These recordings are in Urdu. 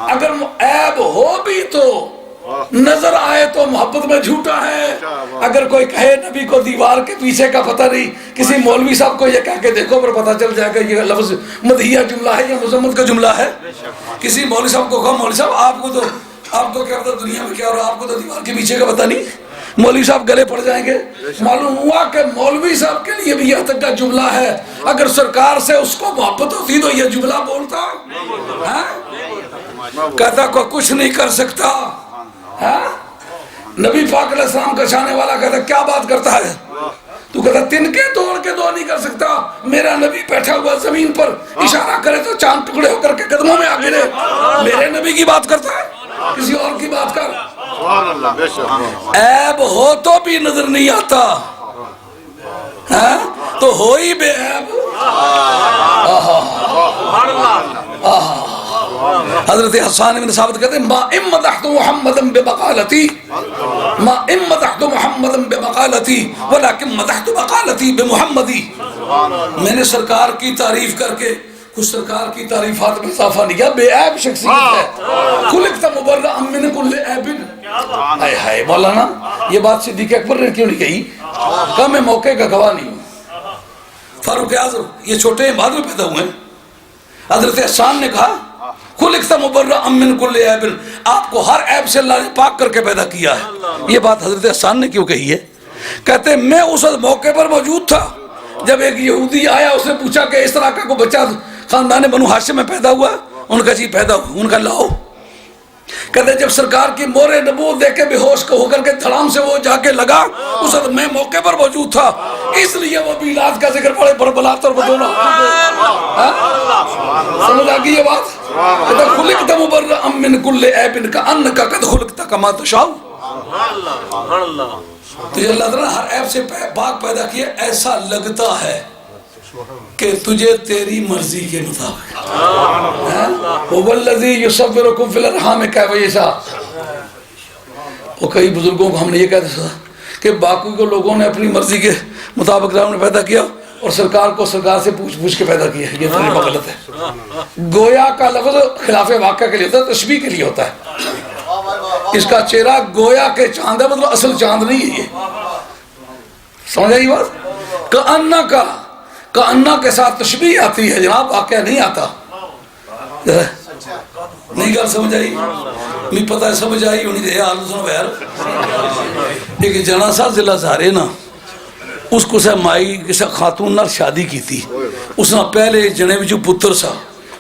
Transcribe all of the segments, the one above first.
اگر عیب ہو بھی تو نظر آئے تو محبت میں جھوٹا ہے. اگر کوئی کہے نبی کو دیوار کے پیچھے کا پتہ نہیں، کسی مولوی صاحب کو یہ کہہ کے دیکھو پر پتہ چل جائے گا یہ لفظ مدحیہ جملہ ہے یا مذمت کا جملہ ہے. کسی مولوی صاحب کو کہا مولوی صاحب آپ کو کیا پتہ دنیا میں کیا ہو رہا ہے، آپ کو تو دیوار کے پیچھے کا پتہ نہیں. مولوی صاحب گلے پڑ جائیں گے. معلوم ہوا کہ مولوی صاحب کے لیے بھی یہاں تک کا جملہ ہے. اگر سرکار سے اس کو محبت ہوتی تو یہ جملہ بولتا، کہتا کوئی کچھ نہیں کر سکتا. نبی پاک علیہ السلام کا چاہنے والا کہتا کیا بات کرتا ہے تو کہتا تنکے توڑ کے دو نہیں کر سکتا. میرا نبی بیٹھا ہوا زمین پر اشارہ کرے تو چاند ٹکڑے ہو کر کے قدموں میں آ گرے. میرے نبی کی بات کرتا ہے، کسی اور کی بات کر. عیب ہو تو بھی نظر نہیں آتا تو ہو ہی بے عیب. حضرت حسان بن ثابت کہتے ہیں ما امدحت محمدا ببقالتی ولکن مدحت بقالتی بمحمدی. میں نے سرکار کی تعریف کر کے کچھ سرکار کی تعریفات میں اضافہ نہیں کیا. بے عیب شخصیت ہے. خلقت مبرأ من کل عیب. ہائے ہائے مولانا یہ بات صدیق اکبر نے کیوں نہیں کہی؟ کہا میں موقع کا گواہ نہیں ہوں. فاروق اعظم یہ چھوٹے ہیں بعد میں پیدا ہوئے ہیں. حضرت حسان نے کہا خلقت مبرأ من کل عیب، آپ کو ہر عیب سے اللہ نے پاک کر کے پیدا کیا ہے. یہ بات حضرت حسان نے کیوں کہی ہے؟ کہتے ہیں میں اس موقع پر موجود تھا جب ایک یہودی آیا، اس نے پوچھا کہ اس طرح کا کوئی بچہ خاندان بنو ہاشم میں پیدا ہوا؟ ان کا جی پیدا ہوا. ان کا لاؤ. کہتے جب سرکار کی مور نبوت دے کے بے ہوش ہو کر کے دھڑام سے وہ جا کے لگا، اس وقت میں موقع پر موجود تھا، اس لیے وہ میلاد کا ذکر پڑے بربلات اور بدونا. سمجھ آگئی یہ بات؟ کہتے خلقت مبرأ من کل عیب کأنک قد خلقت کما تشاء. تجھے اللہ تعالیٰ ہر عیب سے پاک پیدا کیا، ایسا لگتا ہے کہ تجھے تیری مرضی کے مطابق. هو الذی یصورکم فی الارحام کیف یشاء. وہ کئی بزرگوں کو ہم نے یہ کہتے تھا کہ باقی کو لوگوں نے اپنی مرضی کے مطابق رب نے پیدا کیا اور سرکار کو سرکار سے پوچھ کے پیدا کیا. یہ طریقہ غلط ہے. گویا کا لفظ خلاف واقعہ کے لیے ہوتا ہے، تشبیہ کے لیے ہوتا ہے. اس کا چہرہ گویا کے چاند ہے، مطلب اصل چاند نہیں ہے. یہ سمجھ آئی بات؟ کأنہ کے ساتھ تشبیہ آتی ہے جناب، واقعہ نہیں آتا. نہیں گل سمجھ آئی؟ نہیں پتہ ہے سمجھ آئی ہونی دے آلو سنو بہر. ایک جنا سا ضلع زارے نا، اس کو سے مائی کسی خاتون نال شادی کی تھی. اس نے پہلے جنے بھی جو پتر سا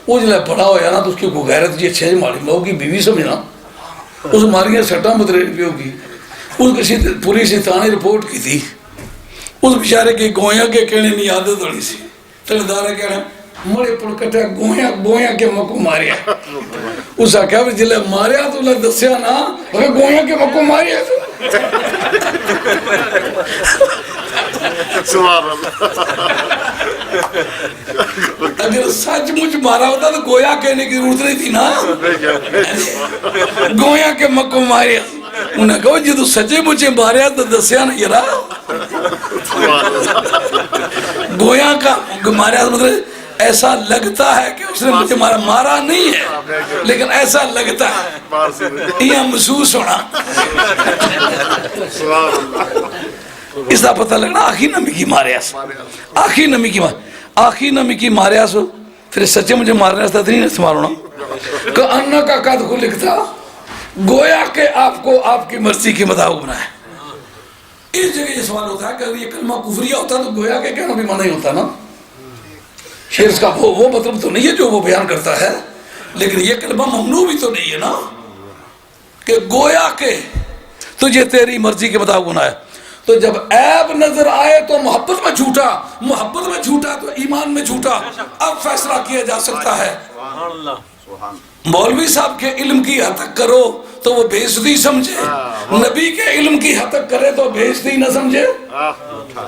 وہ جلے بڑا ہویا نا تو اس کی کو غیرت جی اچھے ماری لوگ کی بیوی سمجھنا اس ماریاں سٹاں مدرین پہ ہوگی. اس کسی پولیس تانے رپورٹ کی تھی. اس بیچارے کے گویاں کے کہنے نہیں عادت ہوئی سی. تلدارہ کہنا مڑے پڑ کٹا گویاں کے مکو ماریا. اس آکھا بھی جلے ماریا تو اللہ دسیا نا اگر گویاں کے مکو ماریا تو اگر سچ مجھ مارا ہوتا تو گویا کہنے کی ضرورت نہیں تھی نا. گویا کے مکو ماریا. انہیں کہو جی تو سچے مجھے ماریا تو دسیا نا یرا. گویا کا ماریا مطلب ایسا لگتا ہے کہ اس نے مجھے مارا نہیں ہے لیکن ایسا لگتا ہے، یہ محسوس ہونا. اس کا پتہ لگنا آخی نمی کی ماریا سو، آخی نمی کی ماریا سو. پھر سچے مجھے مارنے سے نہیں استعمال ہونا. کہ انہ کا قد خلق تھا، گویا کہ آپ کو آپ کی مرضی کے مطابق بنایا. اس جگہ یہ سوال ہوتا ہے کہ اگر یہ کلمہ کفریہ ہوتا تو گویا کہ کہنا بھی منع ہی ہوتا نا. شعر کا وہ مطلب تو نہیں ہے جو وہ بیان کرتا ہے، لیکن یہ کلمہ ممنوع بھی تو نہیں ہے نا کہ گویا کہ تجھے تیری مرضی کے مطابق بنایا. تو جب عیب نظر آئے تو محبت میں جھوٹا، محبت میں جھوٹا تو ایمان میں جھوٹا. اب فیصلہ کیا جا سکتا ہے. مولوی صاحب کے علم کی حد تک کرو تو وہ بے عزتی سمجھے، نبی کے علم کی حد تک کرے تو بے عزتی نہ سمجھے.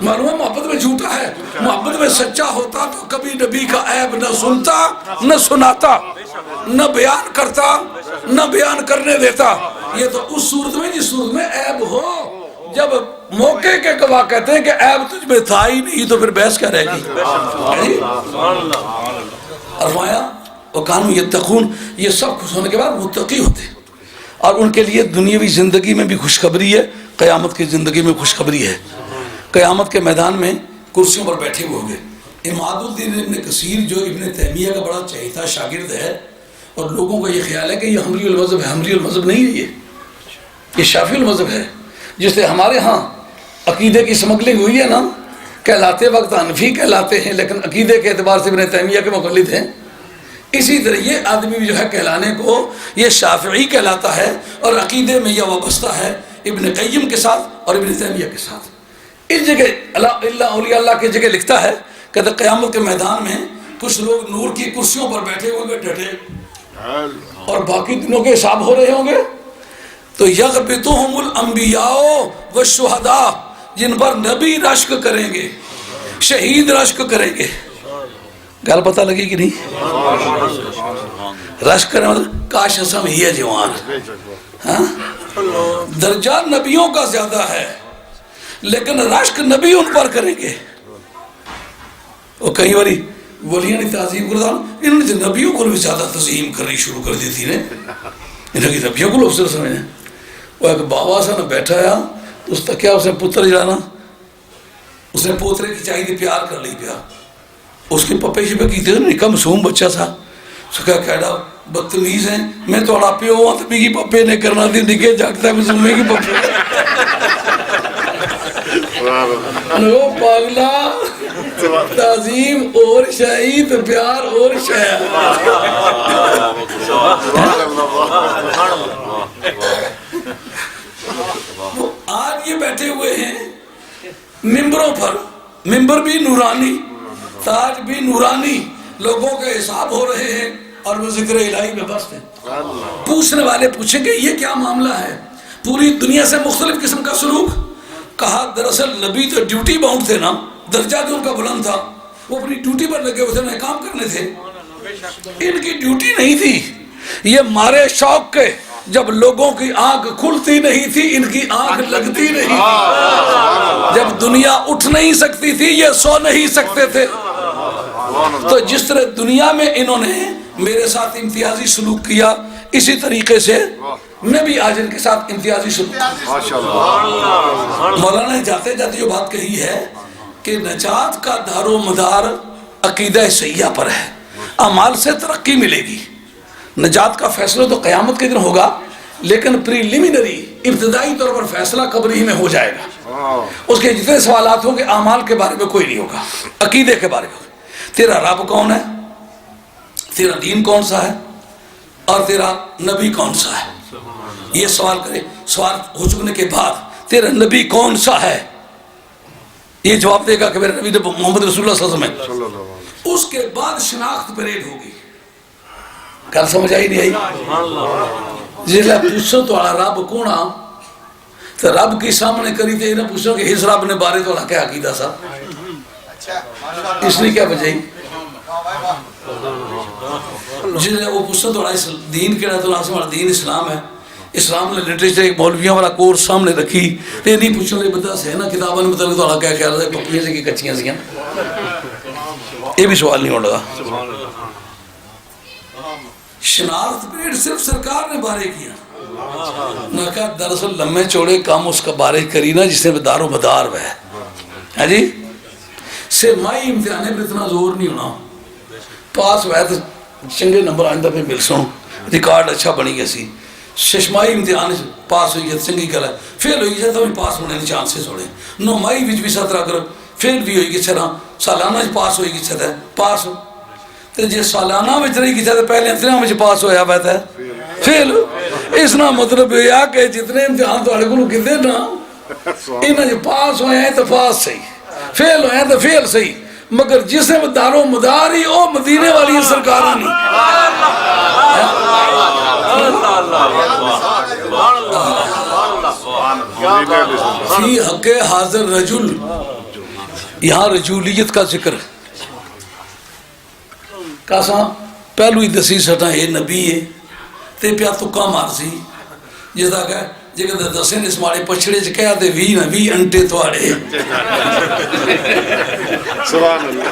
معلوم محبت میں جھوٹا ہے. محبت میں سچا ہوتا تو کبھی نبی کا عیب نہ سنتا نہ سناتا، نہ بیان کرتا نہ بیان کرنے دیتا. یہ تو اس صورت میں جس صورت میں عیب ہو. جب موقع کے گواہ کہتے ہیں کہ عیب تجھ میں تھا ہی نہیں تو پھر بحث کیا رہے گی. فرمایا وَكَانُوا يَتَّقُونَ، یہ سب کچھ ہونے کے بعد متقی ہوتے ہیں، اور ان کے لیے دنیاوی زندگی میں بھی خوشخبری ہے، قیامت کی زندگی میں خوشخبری ہے۔ قیامت کے میدان میں کرسیوں پر بیٹھے ہوئے ہوں گے۔ اماد الدین ابن کثیر جو ابن تیمیہ کا بڑا چہیتا شاگرد ہے، اور لوگوں کا یہ خیال ہے کہ یہ حنبلی المذہب ہے، حنبلی المذہب نہیں ہے، یہ شافعی المذہب ہے، جس سے ہمارے ہاں عقیدے کی سمگلنگ ہوئی ہے نا، کہلاتے وقت حنفی کہلاتے ہیں لیکن عقیدے کے اعتبار سے ابن تیمیہ کے مقلد ہیں، اسی طرح یہ آدمی بھی جو ہے کہلانے کو یہ شافعی کہلاتا ہے، اور عقیدے میں یہ وابستہ ہے ابن قیم کے ساتھ اور ابن تیمیہ کے ساتھ۔ اس جگہ اللہ اولیاء اللہ کی جگہ لکھتا ہے کہ قیامت کے میدان میں کچھ لوگ نور کی کرسیوں پر بیٹھے ہوئے ڈٹے، اور باقی دنوں کے حساب ہو رہے ہوں گے، تو یغبطہم الانبیاء والشہداء، جن پر نبی رشک کریں گے، شہید رشک کریں گے۔ گل پتہ لگی کہ نہیں؟ رشک کریں مطلب کاش اسم ہی ہے جوان، درجہ نبیوں کا زیادہ ہے لیکن رشک نبی ان پر کریں گے۔ اور کئی باری ولیاں نے تعظیم کرتا، انہوں نے نبیوں کو بھی زیادہ تعظیم کرنی شروع کر دی تھی نے، انہوں کی نبیوں کو افضل سمجھیں۔ وہ ایک بابا سا نے بیٹھا ہے، اس تک کیا اس نے پتر جلانا، اس نے پوترے کی چاہیے پیار کر لی پیا، اس کی پپے شپے کی تھی، نکا معصوم بچہ تھا، اس کا کہڑا بدتمیز ہیں، میں تو اڑا پیو ہوں تو کی پپے نے کرنا دی نکے جاگتا ہے معصومے کی پپے لو پاگلا، تعظیم اور شہید پیار اور شہید۔ آج یہ بیٹھے ہوئے ہیں ممبروں پر، ممبر بھی نورانی، تاج بھی نورانی، لوگوں کے حساب ہو رہے ہیں اور وہ ذکر الہی میں بست ہیں۔ پوچھنے والے پوچھیں گے یہ کیا معاملہ ہے، پوری دنیا سے مختلف قسم کا سلوک۔ کہا دراصل نبی تو ڈیوٹی باؤنڈ تھے نا، درجہ جو ان کا بلند تھا، وہ اپنی ڈیوٹی پر لگے ہوئے تھے، کام کرنے تھے، ان کی ڈیوٹی نہیں تھی۔ یہ مارے شوق کے جب لوگوں کی آنکھ کھلتی نہیں تھی، ان کی آنکھ لگتی نہیں تھی، جب دنیا اٹھ نہیں سکتی تھی یہ سو نہیں سکتے تھے۔ تو جس طرح دنیا میں انہوں نے میرے ساتھ امتیازی سلوک کیا، اسی طریقے سے میں بھی آج ان کے ساتھ امتیازی سلوک کیا۔ مولانا نے جاتے جاتے جو بات کہی ہے کہ نجات کا دار و مدار عقیدہ صحیحہ پر ہے، اعمال سے ترقی ملے گی۔ نجات کا فیصلہ تو قیامت کے دن ہوگا، لیکن پریلیمنری ابتدائی طور پر فیصلہ قبر ہی میں ہو جائے گا۔ اس کے جتنے سوالات ہوں گے اعمال کے بارے میں کوئی نہیں ہوگا، عقیدے کے بارے میں۔ تیرا رب کون ہے، تیرا دین کون سا ہے، اور تیرا نبی کون سا ہے، یہ سوال کرے۔ سوال ہو چکنے کے بعد تیرا نبی کون سا ہے، یہ جواب دے گا کہ میرے نبی محمد رسول اللہ صلی اللہ علیہ وسلم ہے۔ اس کے بعد شناخت پریڈ ہوگی۔ کل سمجھ آئی نہیں آئی؟ جس لئے پوچھو تو رب کونا، تو رب کی سامنے کری تھے، انہیں پوچھو کہ اس رب نے بارے تو کیا عقیدہ سا، اس نے کیا بجائی؟ جس لئے وہ پوچھو تو دین کے لئے تو ناظم ہمارا دین اسلام ہے، اسلام نے لٹریچر ایک مولویوں والا کورس سامنے رکھی، تو نہیں پوچھو لے بتا سے نا کتابوں نے مطلب تو کیا خیال ہے پکیاں سے کی کچھیاں سے، یہ بھی سوال نہیں ہو لگا۔ شناخت پریڈ صرف سرکار نے بارے کیا، نہ کہا دراصل لمحے چوڑے کام اس کا بارے کری نا جس نے دار و مدار ہے جی سے مائی امتحانے پر اتنا زور نہیں ہونا، پاس ہوئے تو چنگے نمبر آئندہ پہ مل سنو، ریکارڈ اچھا بنی گیا سی، ششمائی امتحان پاس ہوئی گیا چنگی کر ہے، فیل ہوئی گیا تو پاس ہونے نے چانسز ہونے، نو مائی وچ بھی 17 کر فیل بھی ہوئی گیا چھنا، سالانہ پاس ہوئی گیا چھتا ہے پاس ہو، تو جی سالانہ میں رہی گیا چھتا ہے پہلے اتنا میں پاس ہویا بیتا ہے فیل، اس نا مطلب یہ کہ جتنے امتحان تو آڑے کو کہتے نا انہیں جو پاس ہوئے ہیں تو پاس صحیح، فیل ہوئے ہیں تو فیل صحیح، مگر جس نے دار و مدار ہی او مدینے والی سرکارہ نہیں۔ فی حق حاضر رجل، یہاں رجولیت کا ذکر کہاں پہلو ہی دسی سٹا ہے نبی ہے تے پیا تکا مارسی جس دا کہ جگہ دسے نے اس مارے پچھڑے چ کہا تے 20 نہ 20 انٹے تواڑے سبحان اللہ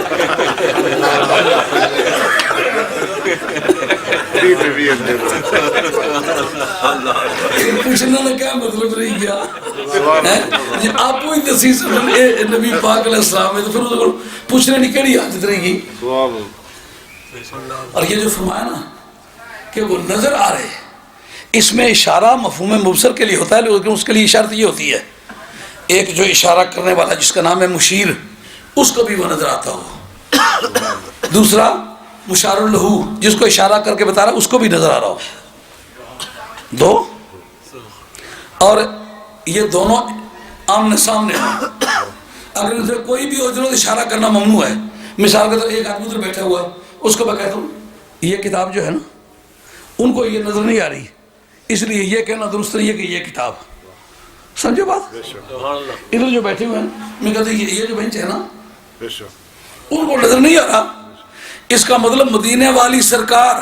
پوچھنا نہ کیا مطلب رہی گیا آپ کو ہی دسی نبی پاک علیہ السلام ہے تو پھر پوچھنے نہیں کیڑی حاجت رہے گی. اور یہ جو فرمایا نا کہ وہ نظر آ رہے، اس میں اشارہ مفہوم مبصر کے لیے ہوتا ہے، لیکن اس کے لیے اشارت یہ ہوتی ہے ایک جو اشارہ کرنے والا جس کا نام ہے مشیر، اس کو بھی وہ نظر آتا ہو. دوسرا مشار الہو جس کو اشارہ کر کے بتا رہا اس کو بھی نظر آ رہا ہو. دو اور یہ دونوں آمنے سامنے ہیں. اگر ان سے کوئی بھی ہو جنہوں اشارہ کرنا ممنوع ہے. مثال کے طور ایک آدمی ادھر بیٹھا ہوا ہے، اس کو میں کہتا ہوں یہ کتاب جو ہے نا، ان کو یہ نظر نہیں آ رہی، اس لیے یہ کہنا درست نہیں ہے کہ یہ کتاب. سمجھو بات؟ ادھر جو بیٹھے ہوئے ہیں میں کہتا ہوں یہ جو بینچ ہے نا، ان کو نظر نہیں آ رہا، اس کا مطلب مدینے والی سرکار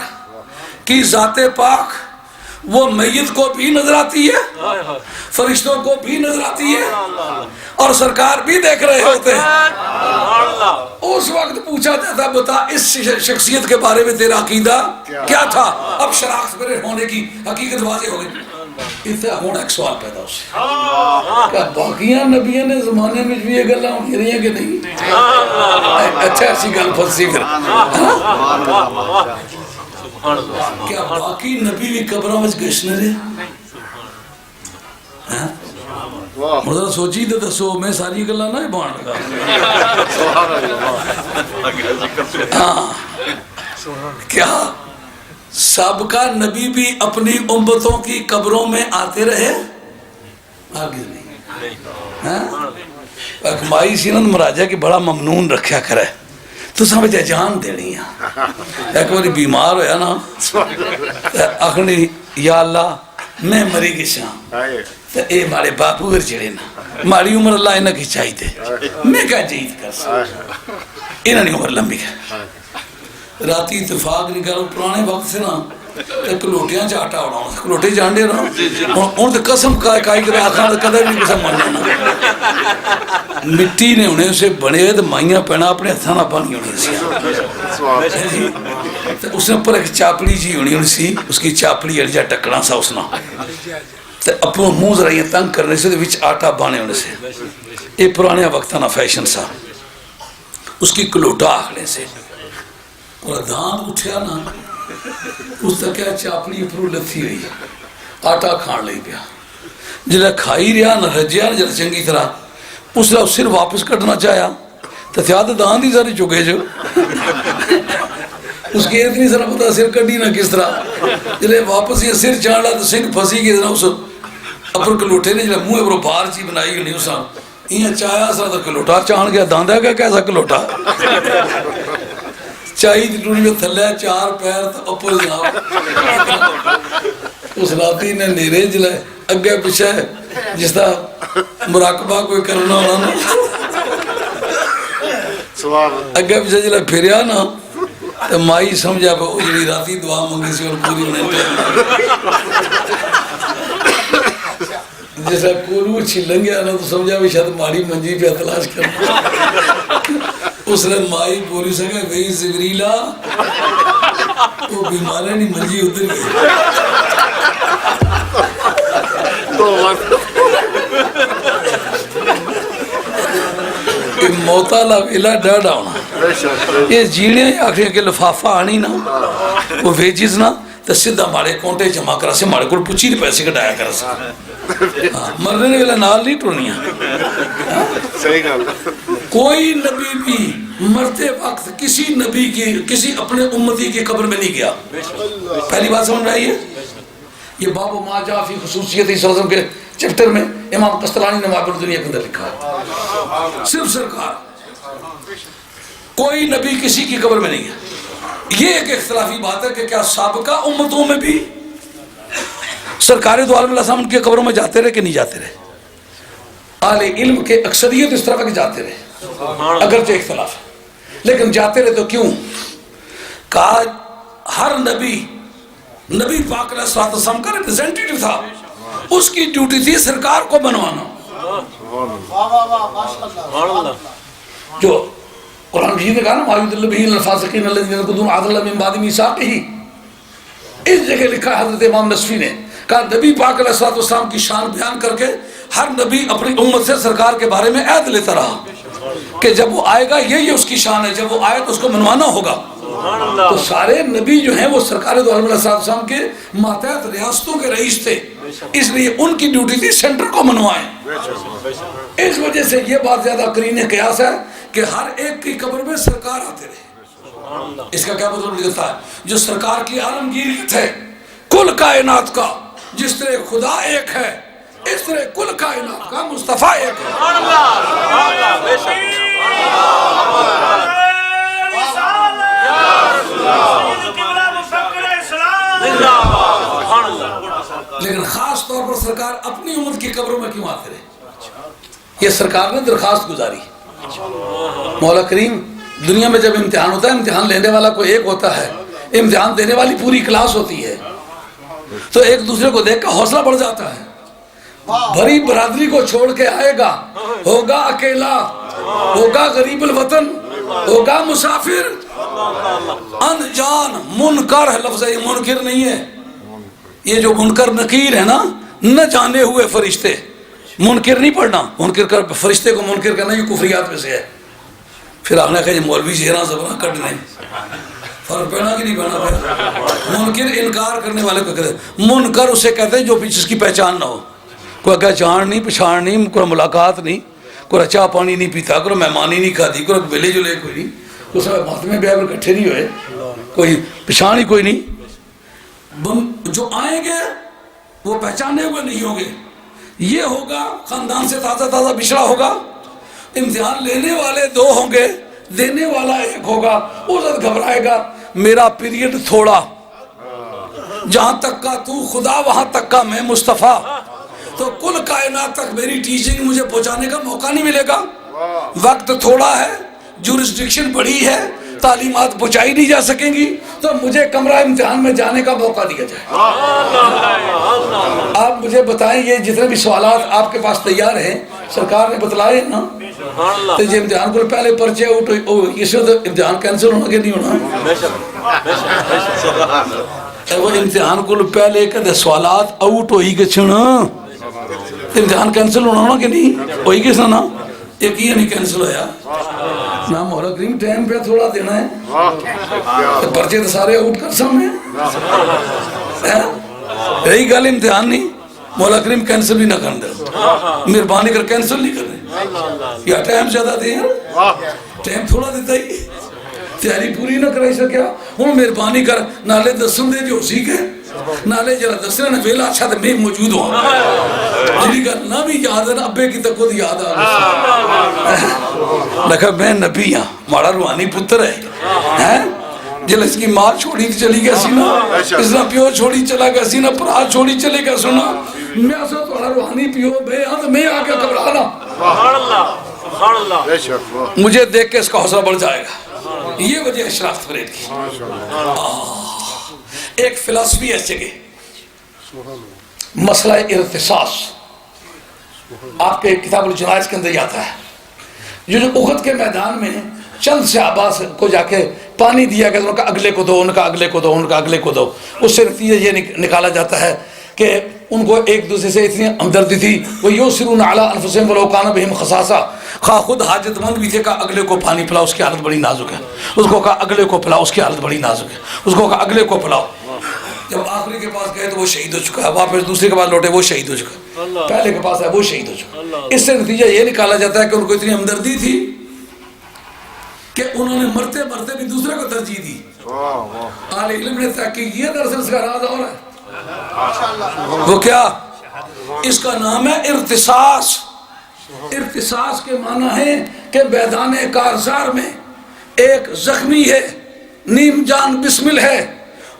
کی ذات پاک وہ میت کو بھی نظر آتی ہے، فرشتوں کو بھی نظر آتی ہے، اور سرکار بھی دیکھ رہے ہوتے ہیں. اس وقت پوچھا جاتا بتا اس شخصیت کے بارے میں تیرا عقیدہ کیا تھا؟ اب شناخت میرے ہونے کی حقیقت واضح ہو گئی. اتنا ہونا ایک سوال پیدا ہو سے کہ باقیاں نبیوں نے زمانے میں بھی یہ گلہ ہونی رہی ہیں کہ نہیں؟ اچھا ایسی گل پھنسی پھر کیا باقی نبی بھی قبروں میں گشنے رہے؟ مطلب سوچی تو دسو میں ساری گلہ نہ بان لگا. کیا سابقہ نبی بھی اپنی امتوں کی قبروں میں آتے رہے؟ آگے نہیں. اکمائی سینند مراجہ کی بڑا ممنون رکھیا کرے تو سمجھے جان دینی ہے. ایک باری بیمار ہویا نا اخنی یا اللہ میں مری گشاں تو اے مارے باپو گر چڑے نا ماری عمر اللہ انہ کی چاہی تھے میں کہا جیت کر سا انہ نے عمر لمبی ہے. راتی اتفاق نہیں کرو پرانے وقت سے نا کلوٹیاں چاٹا ہونا کلوٹے جانڈے نا ان سے قسم کائی کر آخان سے قدر نہیں قسم ماننا مٹی نے انہیں اسے بنے تو مائیاں پہنا اپنے ہتھانا پانی ہونی سی. اس نے پر ایک چاپڑی جی ہونی سی، اس کی چاپڑی اڑجا ٹکڑا سا اس نا اپنے منہ ذرا یہ تنگ کرنے سے وچ آٹا بانے ہونے سے یہ پرانے وقتانا فیشن سا. اس کی کلوٹا آخنے سے اور دھان اٹھیا نا اس تک کیا چاپڑی پرو لتھی ہوئی آٹا کھان لئی پیا جلے کھائی رہا نہ رجیا نہ جلے چنگی طرح اس نے سر واپس کٹنا چاہیا تو تھیاد دان دی ساری چکے جو اس کے اتنی سر پتا سر کٹی نہ کس طرح جلے واپس یہ سر چانڈا تو سنگ پھنسی گئی اس اپر کلوٹے نے جلے منہ اپرو بار چی بنائی گئی اس یہ چاہیا سر تو کلوٹا چان گیا داندہ کا کیسا کلوٹا چاہی دی ٹوڑی میں تھلے چار پیر تو اپر جناب اس راتی نے نیرے جلائے اگے پیچھے جس طرح مراقبہ کوئی کرنا ہونا نا اگے پیچھے جلائے پھریا نا تو مائی سمجھا پہ وہ جلی راتی دعا مانگی سی اور پوری انہیں جیسا کولو چھلن گیا نا تو سمجھا بھی شاید ماری منجی پہ تلاش کرنا. اس نے مائی پوری سکے وہی زبریلا وہ بیمارے نہیں منجی ادھر گئی موتا لاویلا ڈاڈا ہونا یہ جیڑیاں آخری کہ لفافہ آنی نا وہ ویجز نا تو سدھا مارے کونٹے جمع کرا سے مارے کو پچھی دی پیسے کٹایا کرا سے مرنے نے ویلے نال نہیں ٹورنیاں. کوئی نبی بھی مرتے وقت کسی نبی کی کسی اپنے امتی کی قبر میں نہیں گیا. پہلی بات سمجھ رہی ہے یہ باب ما جاء فی خصوصیت صلی اللہ علیہ وسلم کے چپٹر میں امام قسطلانی نے معابر دنیا کے اندر لکھا ہے. صرف سرکار کوئی نبی کسی کی قبر میں نہیں گیا. یہ ایک اختلافی بات ہے کہ کیا سابقہ امتوں میں بھی سرکار دو عالم اللہ السلام ان کی قبروں میں جاتے رہے کہ نہیں جاتے رہے؟ اہل علم کے اکثریت اس طرح کہ جاتے رہے اگرچہ اختلاف ہے لیکن جاتے رہے تو کیوں؟ کہا ہر نبی پاک علیہ السلام کا ریپرزینٹیٹیو تھا، اس کی ڈیوٹی تھی سرکار کو بنوانا. جو قرآن مجید نے کہا نا مایود البی الفاسقین الذین یرکضون عدل من بعد میثاقہ. اس جگہ لکھا ہے حضرت امام نصفی نے کہا نبی پاک علیہ الصلوۃ والسلام کی شان بیان کر کے ہر نبی اپنی امت سے سرکار کے بارے میں عہد لیتا رہا کہ جب وہ آئے گا یہ اس کی شان ہے، جب وہ آئے تو اس کو منوانا ہوگا. تو سارے نبی جو ہیں وہ سرکار دو عالم علیہ السلام کے ماتحت ریاستوں کے رئیس تھے، اس لیے ان کی ڈیوٹی تھی سینٹر کو منوائیں. اس وجہ سے یہ بات زیادہ قرین قیاس ہے کہ ہر ایک کی قبر میں سرکار آتے رہے. اس کا کیا مطلب نکلتا ہے؟ جو سرکار کی عالمگیریت ہے کل کائنات کا، جس طرح خدا ایک ہے اس طرح کل کائنات کا مصطفیٰ ایک ہے. لیکن خاص طور پر سرکار اپنی امت کی قبروں میں کیوں آتے رہے؟ یہ سرکار نے درخواست گزاری. مولا کریم دنیا میں جب امتحان ہوتا ہے، امتحان لینے والا کوئی ایک ہوتا ہے، امتحان دینے والی پوری کلاس ہوتی ہے، تو ایک دوسرے کو دیکھ کر حوصلہ بڑھ جاتا ہے. بھری برادری کو چھوڑ کے آئے گا، ہوگا اکیلا، ہوگا غریب الوطن، ہوگا مسافر، انجان منکر ہے. لفظ یہ منکر نہیں ہے، یہ جو منکر نکیر ہے نا، نہ جانے ہوئے فرشتے. منکر نہیں پڑھنا، منکر کر فرشتے کو منکر کرنا یہ کفریات میں سے ہے. پھر آپ نے کہا یہ مولوی زیرہ زبانہ کٹ نہیں، فرق پہنا کہ نہیں پہنا پہنا. منکر انکار کرنے والے کو کہتے ہیں. منکر اسے کہتے ہیں جو جس کی پہچان نہ ہو، کوئی کہا جان نہیں، پچھان نہیں، کوئی ملاقات نہیں، کوئی چاہ پانی نہیں پیتا، کوئی مہمانی نہیں کھاتی، کوئی ملے جلے کوئی نہیں، کوئی سب محتمے بیعبر اکٹھے نہیں ہوئے، کوئی پچھان ہی کوئی نہیں. جو آئیں گے وہ پہچانے ہوئے نہیں ہوں گے. یہ ہوگا خاندان سے تازہ تازہ بچھڑا ہوگا. امتحان لینے والے دو ہوں گے، دینے والا ایک ہوگا. عزت گھبرائے گا میرا پیریڈ تھوڑا، جہاں تک کا تو خدا وہاں تک کا میں مصطفیٰ. تو کل کائنات تک میری ٹیچنگ مجھے پہنچانے کا موقع نہیں ملے گا. وقت تھوڑا ہے، جورسڈکشن بڑی ہے، تعلیمات پہنچائی نہیں جا سکیں گی، تو مجھے کمرہ امتحان میں جانے کا موقع دیا جائے. آپ مجھے بتائیں یہ جتنے بھی سوالات آپ کے پاس تیار ہیں سرکار نے بتلائے نا، تو یہ امتحان کو پہلے پرچے اٹھ اس وقت امتحان کینسل ہونا کہ نہیں ہونا؟ وہ امتحان کو پہلے کہتے سوالات آؤٹ ہوئی کہ چھنا امتحان کینسل ہونا کہ نہیں ہوئی کہ سنا؟ ایک یہ نہیں کینسل ہویا نا. مولا کریم ٹائم پہ تھوڑا دینا ہے، پرچے تو سارے آؤٹ کر سامنے رہی گل. امتحان نہیں مولا کریم کینسل بھی نہ کر دے، مہربانی کر کینسل نہیں کرے. یا ٹائم زیادہ دے، ٹائم تھوڑا دیتا ہی، تیاری پوری نہ کرائی سکیا. ہوں مہربانی کر نالے دسن دے جو سیکھے، نالے جرا دسنے نہ ویلا اچھا تو میں موجود ہوں. جی گل نہ بھی یاد ہے نا ابے کی تک خود یاد آ لکھا میں نبی ہاں، ماڑا روحانی پتر ہے. جل اس کی ماں چھوڑی چلی گیا سی نا، اس نے پیو چھوڑی چلا گیا سی نا، پرا چھوڑی چلے گیا سنا. میں اسے تھوڑا روحانی پیو بے ہاں تو میں آگے گھبرانا، مجھے دیکھ کے اس کا حوصلہ بڑھ جائے گا. یہ وجہ ہے شناخت پریڈ کی. ایک فلسفی ہے اس جگہ، مسئلہ ارتصاص. آپ کے کتاب الجنائز کے اندر یہ آتا ہے. جو احد کے میدان میں چند صحابہ کو جا کے پانی دیا گیا، ان کا اگلے کو دو، ان کا اگلے کو دو، ان کا اگلے کو دو. اس سے نتیجہ یہ نکالا جاتا ہے کہ ان کو ایک دوسرے سے اتنی ہمدردی تھی. وہ یؤثرون علی انفسہم ولو کان بہم خصاصہ. خواہ خود حاجت مند بھی تھے، کہا اگلے کو پانی پلاؤ، اس کی حالت بڑی نازک ہے. اس کو کہا اگلے کو پلاؤ، اس کی حالت بڑی نازک ہے. اس کو کہا اگلے کو پلاؤ. جب آخری کے پاس گئے تو وہ شہید ہو چکا ہے، واپس دوسرے کے پاس لوٹے وہ شہید ہو چکا ہے، پہلے کے پاس ہے وہ شہید ہو چکا. اس سے نتیجہ یہ نکالا جاتا ہے کہ ان کو اتنی ہمدردی تھی کہ انہوں نے مرتے مرتے بھی دوسرے کو ترجیح دی. اہل علم نے تحقیق یہ دراصل اس کا راز اور ہے. وہ کیا؟ اس کا نام ہے ارتصاص. ارتصاص کے معنی ہے کہ میدان کارزار میں ایک زخمی ہے، نیم جان بسمل ہے،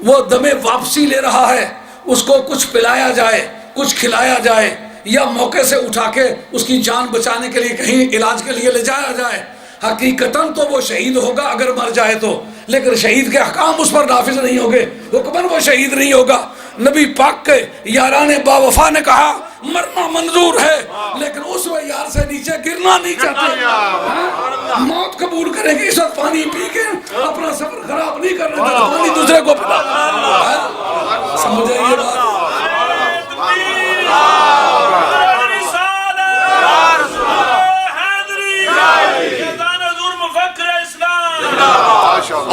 وہ دم واپسی لے رہا ہے، اس کو کچھ پلایا جائے، کچھ کھلایا جائے، یا موقع سے اٹھا کے اس کی جان بچانے کے لیے کہیں علاج کے لیے لے جایا جائے. حقیقتاً تو وہ شہید ہوگا اگر مر جائے تو، لیکن شہید کے احکام اس پر نافذ نہیں ہوں گے، حکماً وہ شہید نہیں ہوگا. نبی پاک کے یاران با وفا نے کہا مرنا منظور ہے لیکن اس میں یار سے نیچے گرنا نہیں چاہتے. موت قبول کریں گے اس وقت پانی پی کے اپنا سفر خراب نہیں کرنے دیتے, پانی دوسرے کو پلا. سمجھ آئیے بات؟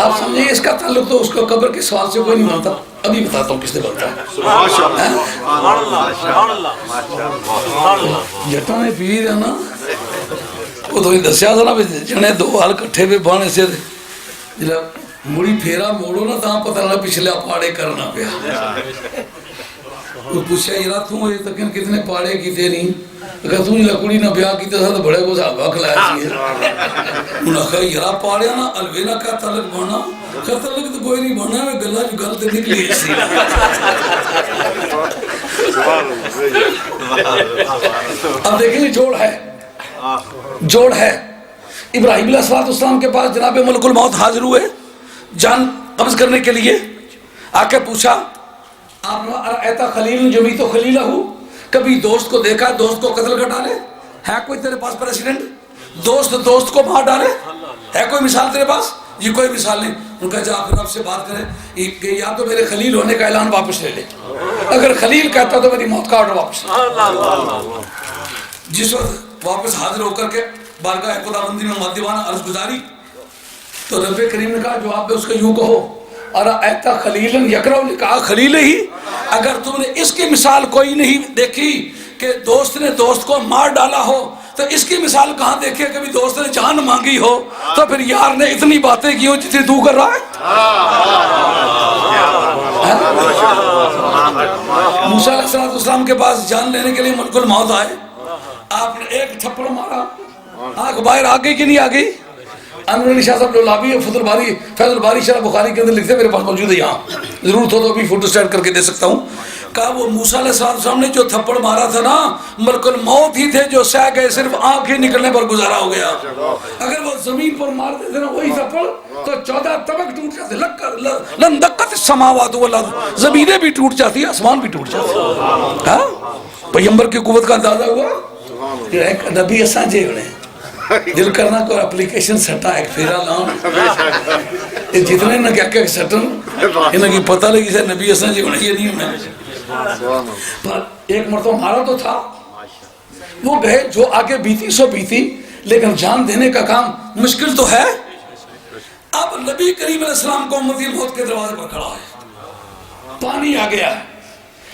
آپ سمجھیں اس کا تعلق تو اس کو قبر کے سوال سے کوئی نہیں بنتا. ابھی بتاتا ہوں کس نے بنتا ہے. جٹا نے پیر ہے نا وہ تو دسیا تھا نا جنے دو ہال کٹھے پہ بانے سے جب مڑی پھیرا موڑو نا تاں پتہ نہ پچھلے پاڑے کرنا پیا. وہ پوچھا یرا تو یہ تکن کتنے پاڑے کیتے نہیں کہ تو نہیں لکڑی نہ بیاہ کیتے تھا تو بڑے کو صحابہ کھلایا سی. انہاں کہا یرا پاڑے نا الوینا کا تعلق بنا کا تعلق تو کوئی نہیں بنا میں گلا جو گل تے نکلی سی. اب دیکھیں جوڑ ہے, جوڑ ہے. ابراہیم علیہ السلام کے پاس جناب ملک الموت حاضر ہوئے جان قبض کرنے کے لیے. آ کے پوچھا آپ نے ایتا خلیل جمی تو خلیلہ ہو, کبھی دوست کو دیکھا دوست کو قتل کر ڈالے؟ ہے کوئی تیرے پاس پریسیڈنٹ دوست دوست کو مار ڈالے؟ ہے کوئی مثال تیرے پاس؟ یہ کوئی مثال نہیں. ان کا جا پھر آپ سے بات کریں کہ یا تو میرے خلیل ہونے کا اعلان واپس لے لے, اگر خلیل کہتا تو میری موت کا آرڈر واپس لے. جس وقت واپس حاضر ہو کر کے بارگاہ خداوندی میں مؤدبانہ عرض گزاری تو رب کریم نے کہا جواب میں اس کا یوں کہو ارأیت خلیلا یکرہ لقاء خلیلہ, اگر تم نے اس کی مثال کوئی نہیں دیکھی کہ دوست نے دوست کو مار ڈالا ہو تو اس کی مثال کہاں دیکھے کبھی دوست نے جان مانگی ہو تو پھر یار نے اتنی باتیں کی ہوں جتنی تو کر رہا ہے. موسیٰ علیہ السلام کے پاس جان لینے کے لیے ملک الموت آئے, آپ نے ایک تھپڑ مارا آنکھ باہر آ گئی کہ نہیں آ گئی؟ انور علی شاہ صاحب لولابی فیض الباری شرح بخاری کے اندر لکھتے میرے پاس موجود ہے, یہاں ضرورت ہو تو ابھی فوٹو سٹیٹ کر کے دے سکتا ہوں. کہا وہ موسیٰ علیہ السلام نے جو تھپڑ مارا تھا نا ملک الموت ہی تھے جو سہ گئے, صرف آنکھ ہی نکلنے پر گزارا ہو گیا. اگر وہ زمین پر مار دیتے نا وہی تھپڑ تو 14 طبق ٹوٹ جاتے, لن دقت السماوات والارض, زمینیں بھی ٹوٹ جاتی, آسمان بھی ٹوٹ جاتے. پیغمبر کی قوت کا اندازہ ہوا. ایک نبی اساں جے ہونے دل کرنا کوئی اپلیکیشن سٹا ایک پھیرا لان جتنے نہ کیا کیا سٹن انہیں کی پتہ لگی سے نبی اساں جی ہونے یہ نہیں ہونے. پر ایک مرتبہ ہمارا تو تھا وہ گئے جو آگے بیتی سو بیتی, لیکن جان دینے کا کام مشکل تو ہے. اب نبی کریم علیہ السلام کو امتی موت کے دروازے پر کھڑا ہے, پانی آ گیا ہے.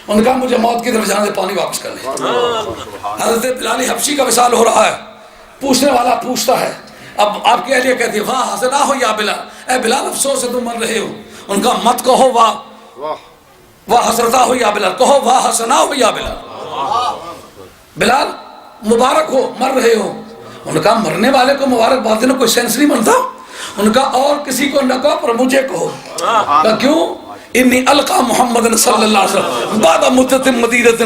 انہوں نے کہا مجھے موت کی طرف جانے سے پانی واپس کر لیں. حضرت بلال حبشی کا وصال ہو رہا ہے, پوچھنے والا پوچھتا ہے. اب آپ کی اہلیہ کہتی ہے واہ حسنا ہو یا بلال, اے بلال افسوس سے تم مر رہے ہو. ان کا مت کہو واہ حسرتا ہو یا بلال, کہو واہ حسنا ہو یا بلال. بلال مبارک ہو مر رہے ہو. ان کا مرنے والے کو مبارک بات دینا کوئی سینس نہیں بنتا. ان کا اور کسی کو نہ کہو پر مجھے کہو. کیوں؟ انی القا محمد صلی اللہ علیہ وسلم بعد مدت مدیدت,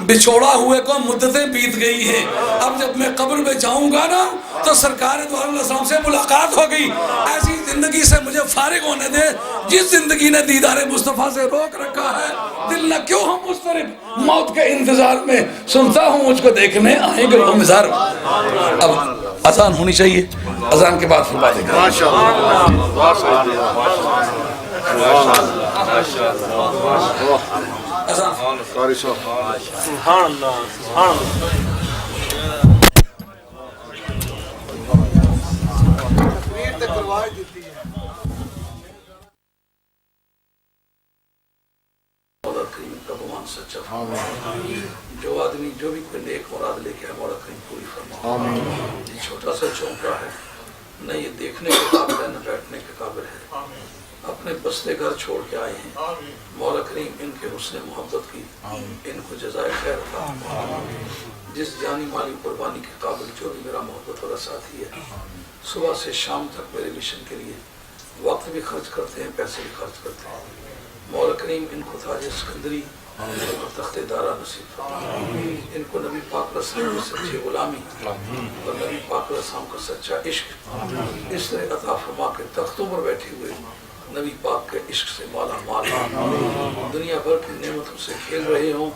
بچھوڑا ہوئے کو مدتیں بیت گئی ہیں. اب جب میں قبر میں جاؤں گا نا تو سرکار دو علیہ السلام سے ملاقات ہو گئی. ایسی زندگی سے مجھے فارغ ہونے دے جس زندگی نے دیدار مصطفیٰ سے روک رکھا ہے. دل نہ کیوں ہم مضطرب موت کے انتظار میں, سنتا ہوں مجھ کو دیکھنے آئیں گے وہ مزار. اب اذان ہونی چاہیے, اذان کے بعد پھر باتیں کریں. جو آدمی جو بھی کوئی نیک مراد لے کے مولا کریم پوری فرما. یہ چھوٹا سا چونکا ہے, نہ یہ دیکھنے کے قابل ہے نہ بیٹھنے کے قابل ہے. اپنے بستے گھر چھوڑ کے آئے ہیں. مولا کریم ان کے حسن محبت کی ان کو جزائے خیر عطا. جس جانی مالی قربانی کے قابل جو بھی میرا محبت والا ساتھی ہے, صبح سے شام تک میرے مشن کے لیے وقت بھی خرچ کرتے ہیں, پیسے بھی خرچ کرتے ہیں. مولا کریم ان کو تاج اسکندری تخت دارا نصیب فرما. ان کو نبی پاک رسول کی سچی غلامی اور نبی پاک رسول کا سچا عشق اس طرح عطا فرما کے تختوں پر بیٹھے ہوئے نبی پاک کے عشق سے مالا مال دنیا بھر کی نعمتوں سے کھیل رہے ہوں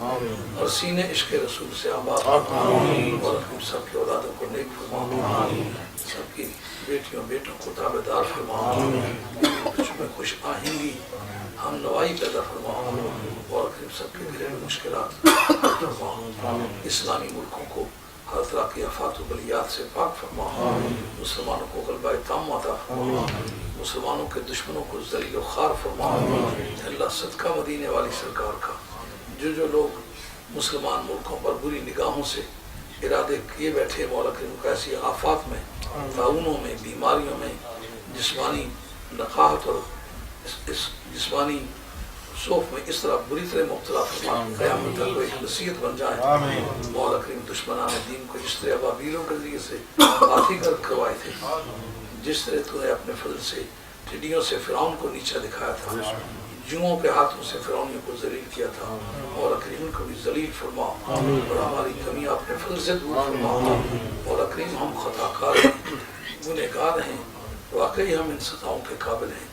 اور سینے عشق رسول سے آباد اور ہم سب کی اولادوں کو نیک فرما، سب کی بیٹیوں بیٹوں کو تابعدار فرما، کچھ میں خوش آہنگی ہم نوائی پیدا فرما اور سب کے گھریلو مشکلات فرما، اسلامی ملکوں کو ہر طرح کی آفات و بلیات سے پاک فرما، مسلمانوں کو غلبہ تام عطا فرما، مسلمانوں کے دشمنوں کو ذلیل و خوار فرما۔ اللہ صدقہ مدینے والی سرکار کا جو لوگ مسلمان ملکوں پر بری نگاہوں سے ارادے کیے بیٹھے، مولا کریم کو ایسی آفات میں، تعاونوں میں، بیماریوں میں، جسمانی نقاہت اور اس جسمانی صوف میں اس طرح بری طرح مبتلا فرما، قیامت تک وہ ایک نصیحت بن جائے۔ مولا کریم دشمنان دین کو جس طرح ابابیلوں کے ذریعے سے ہاتھی گرد کروائے تھے، جس طرح تو نے اپنے فضل سے ٹڈیوں سے فرعون کو نیچا دکھایا تھا، جوؤں کے ہاتھوں سے فرعونیوں کو ذلیل کیا تھا، مولا کریم ان کو بھی ذلیل فرما اور ہماری کمیاں اپنے فضل سے دور فرما۔ مولا کریم ہم خطا کار ہیں، گنہگار ہیں، واقعی ہم ان سزاؤں کے قابل ہیں،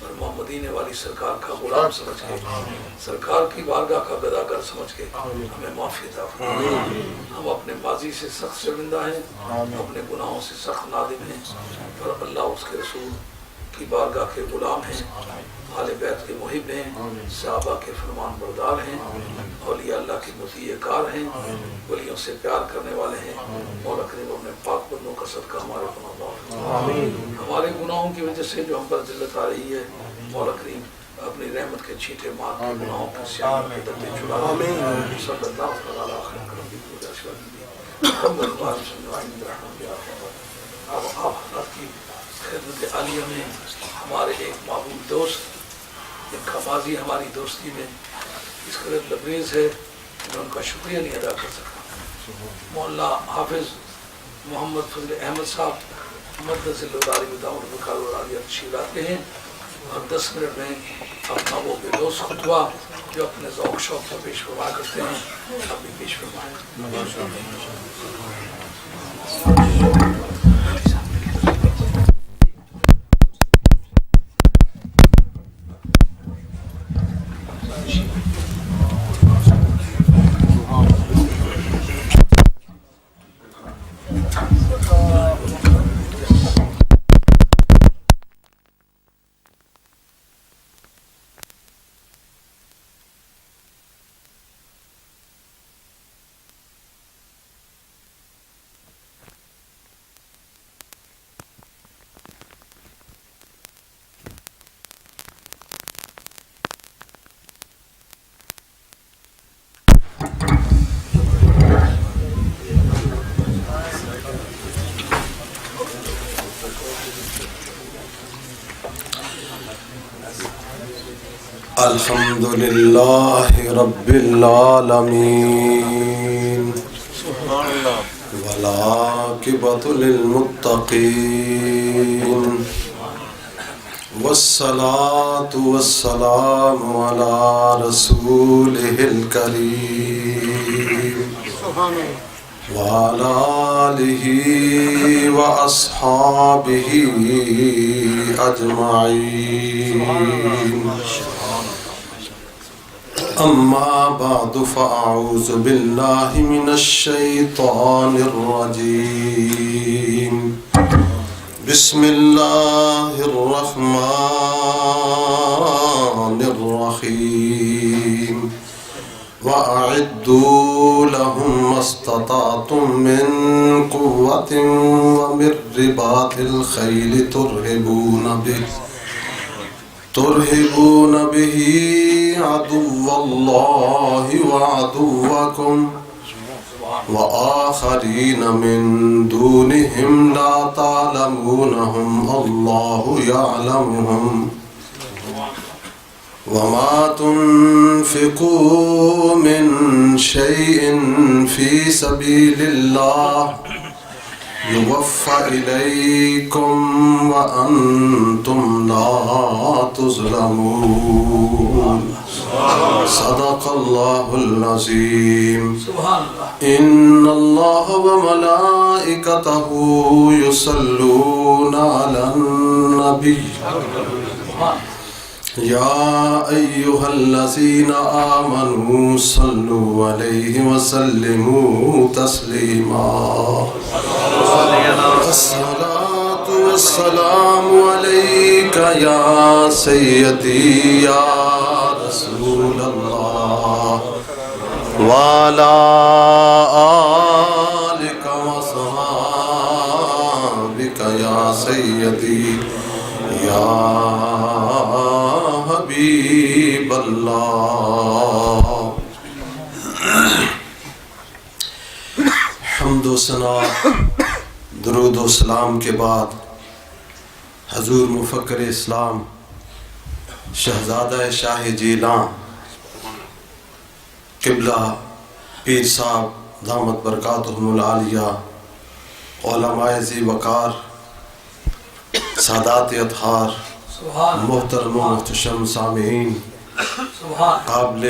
اور مدینے والی سرکار کا غلام سمجھ کے، سرکار کی بارگاہ کا گداگر سمجھ کے ہمیں معافی عطا فرما۔ ہم اپنے ماضی سے سخت شرمندہ ہیں، اپنے گناہوں سے سخت نادم ہیں، اور اللہ اس کے رسول کی بارگاہ کے غلام ہیں، اہل بیت کے محب ہیں، صحابہ کے فرمان بردار ہیں، اولیاء اللہ کے مطیع کار ہیں، ولیوں سے پیار کرنے والے ہیں۔ مولا کریم اپنے پاک بندوں کا صدقہ ہمارے گناہ معاف فرما۔ ہمارے گناہوں کی وجہ سے جو ہم پر ذلت آ رہی ہے، مولا کریم اپنی رحمت کے چھینٹے مار کے گناہوں کے سیاہوں کے دبے چھڑا۔ صلی اللہ علیہ وسلم۔ اب آپ حضرات کی خدمت عالیہ میں ہمارے ایک معبود دوست جن کا ماضی ہماری دوستی میں اس قدر لبریز ہے، میں ان کا شکریہ نہیں ادا کر سکا۔ مولانا حافظ محمد فضل احمد صاحب مدرس اللہ بداؤں بکار اور عالیہ تشریف لاتے ہیں، اور 10 منٹ میں اپنا وہ بے لوث خطبہ جو اپنے ذوق شوق پر پیش فرما کرتے ہیں، آپ بھی پیش فرمائیں۔ الحمد لله رب العالمين والعاقبة للمتقين والصلاة والسلام على رسوله الكريم وعلى آله وأصحابه أجمعين أما بعد فأعوذ بالله من الشيطان الرجيم بسم الله الرحمن الرحيم وأعدوا لهم ما استطعتم من قوة ومن رباط الخيل ترهبون به عدو الله وعدوكم وآخرين من دونهم لا تعلمونهم الله يعلمهم وما تنفقوا من شيء في سبيل الله يوفى إليكم وأنتم لا تظلمون صدق الله العظيم إن الله وملائكته يصلون على النبي يا أيها الذين آمنوا صلوا عليه وسلموا تسليما الصلاة والسلام عليك يا سيدي يا رسول الله وعلى آلك وصحابك يا سيدي يا حبیب اللہ. حمد و ثنا درود و سلام کے بعد حضور مفکر اسلام شہزادہ شاہ جیلاں قبلہ پیر صاحب دامت برکاتہم العالیہ، علماء ذی وقار، سادات اطہار، محترم و محتشم سامعین، قابل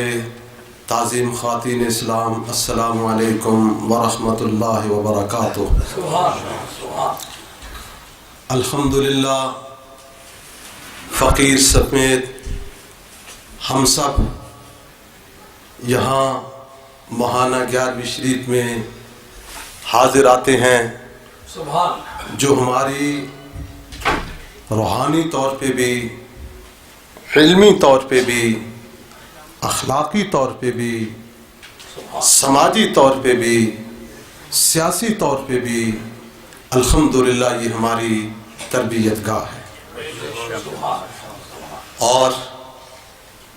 تعظیم خواتین اسلام، السلام علیکم ورحمۃ اللہ وبرکاتہ. الحمدللہ فقیر سمیت ہم سب یہاں ماہانہ 11ویں شریف میں حاضر آتے ہیں، جو ہماری روحانی طور پہ بھی، علمی طور پہ بھی، اخلاقی طور پہ بھی، سماجی طور پہ بھی، سیاسی طور پہ بھی الحمدللہ یہ ہماری تربیت گاہ ہے. اور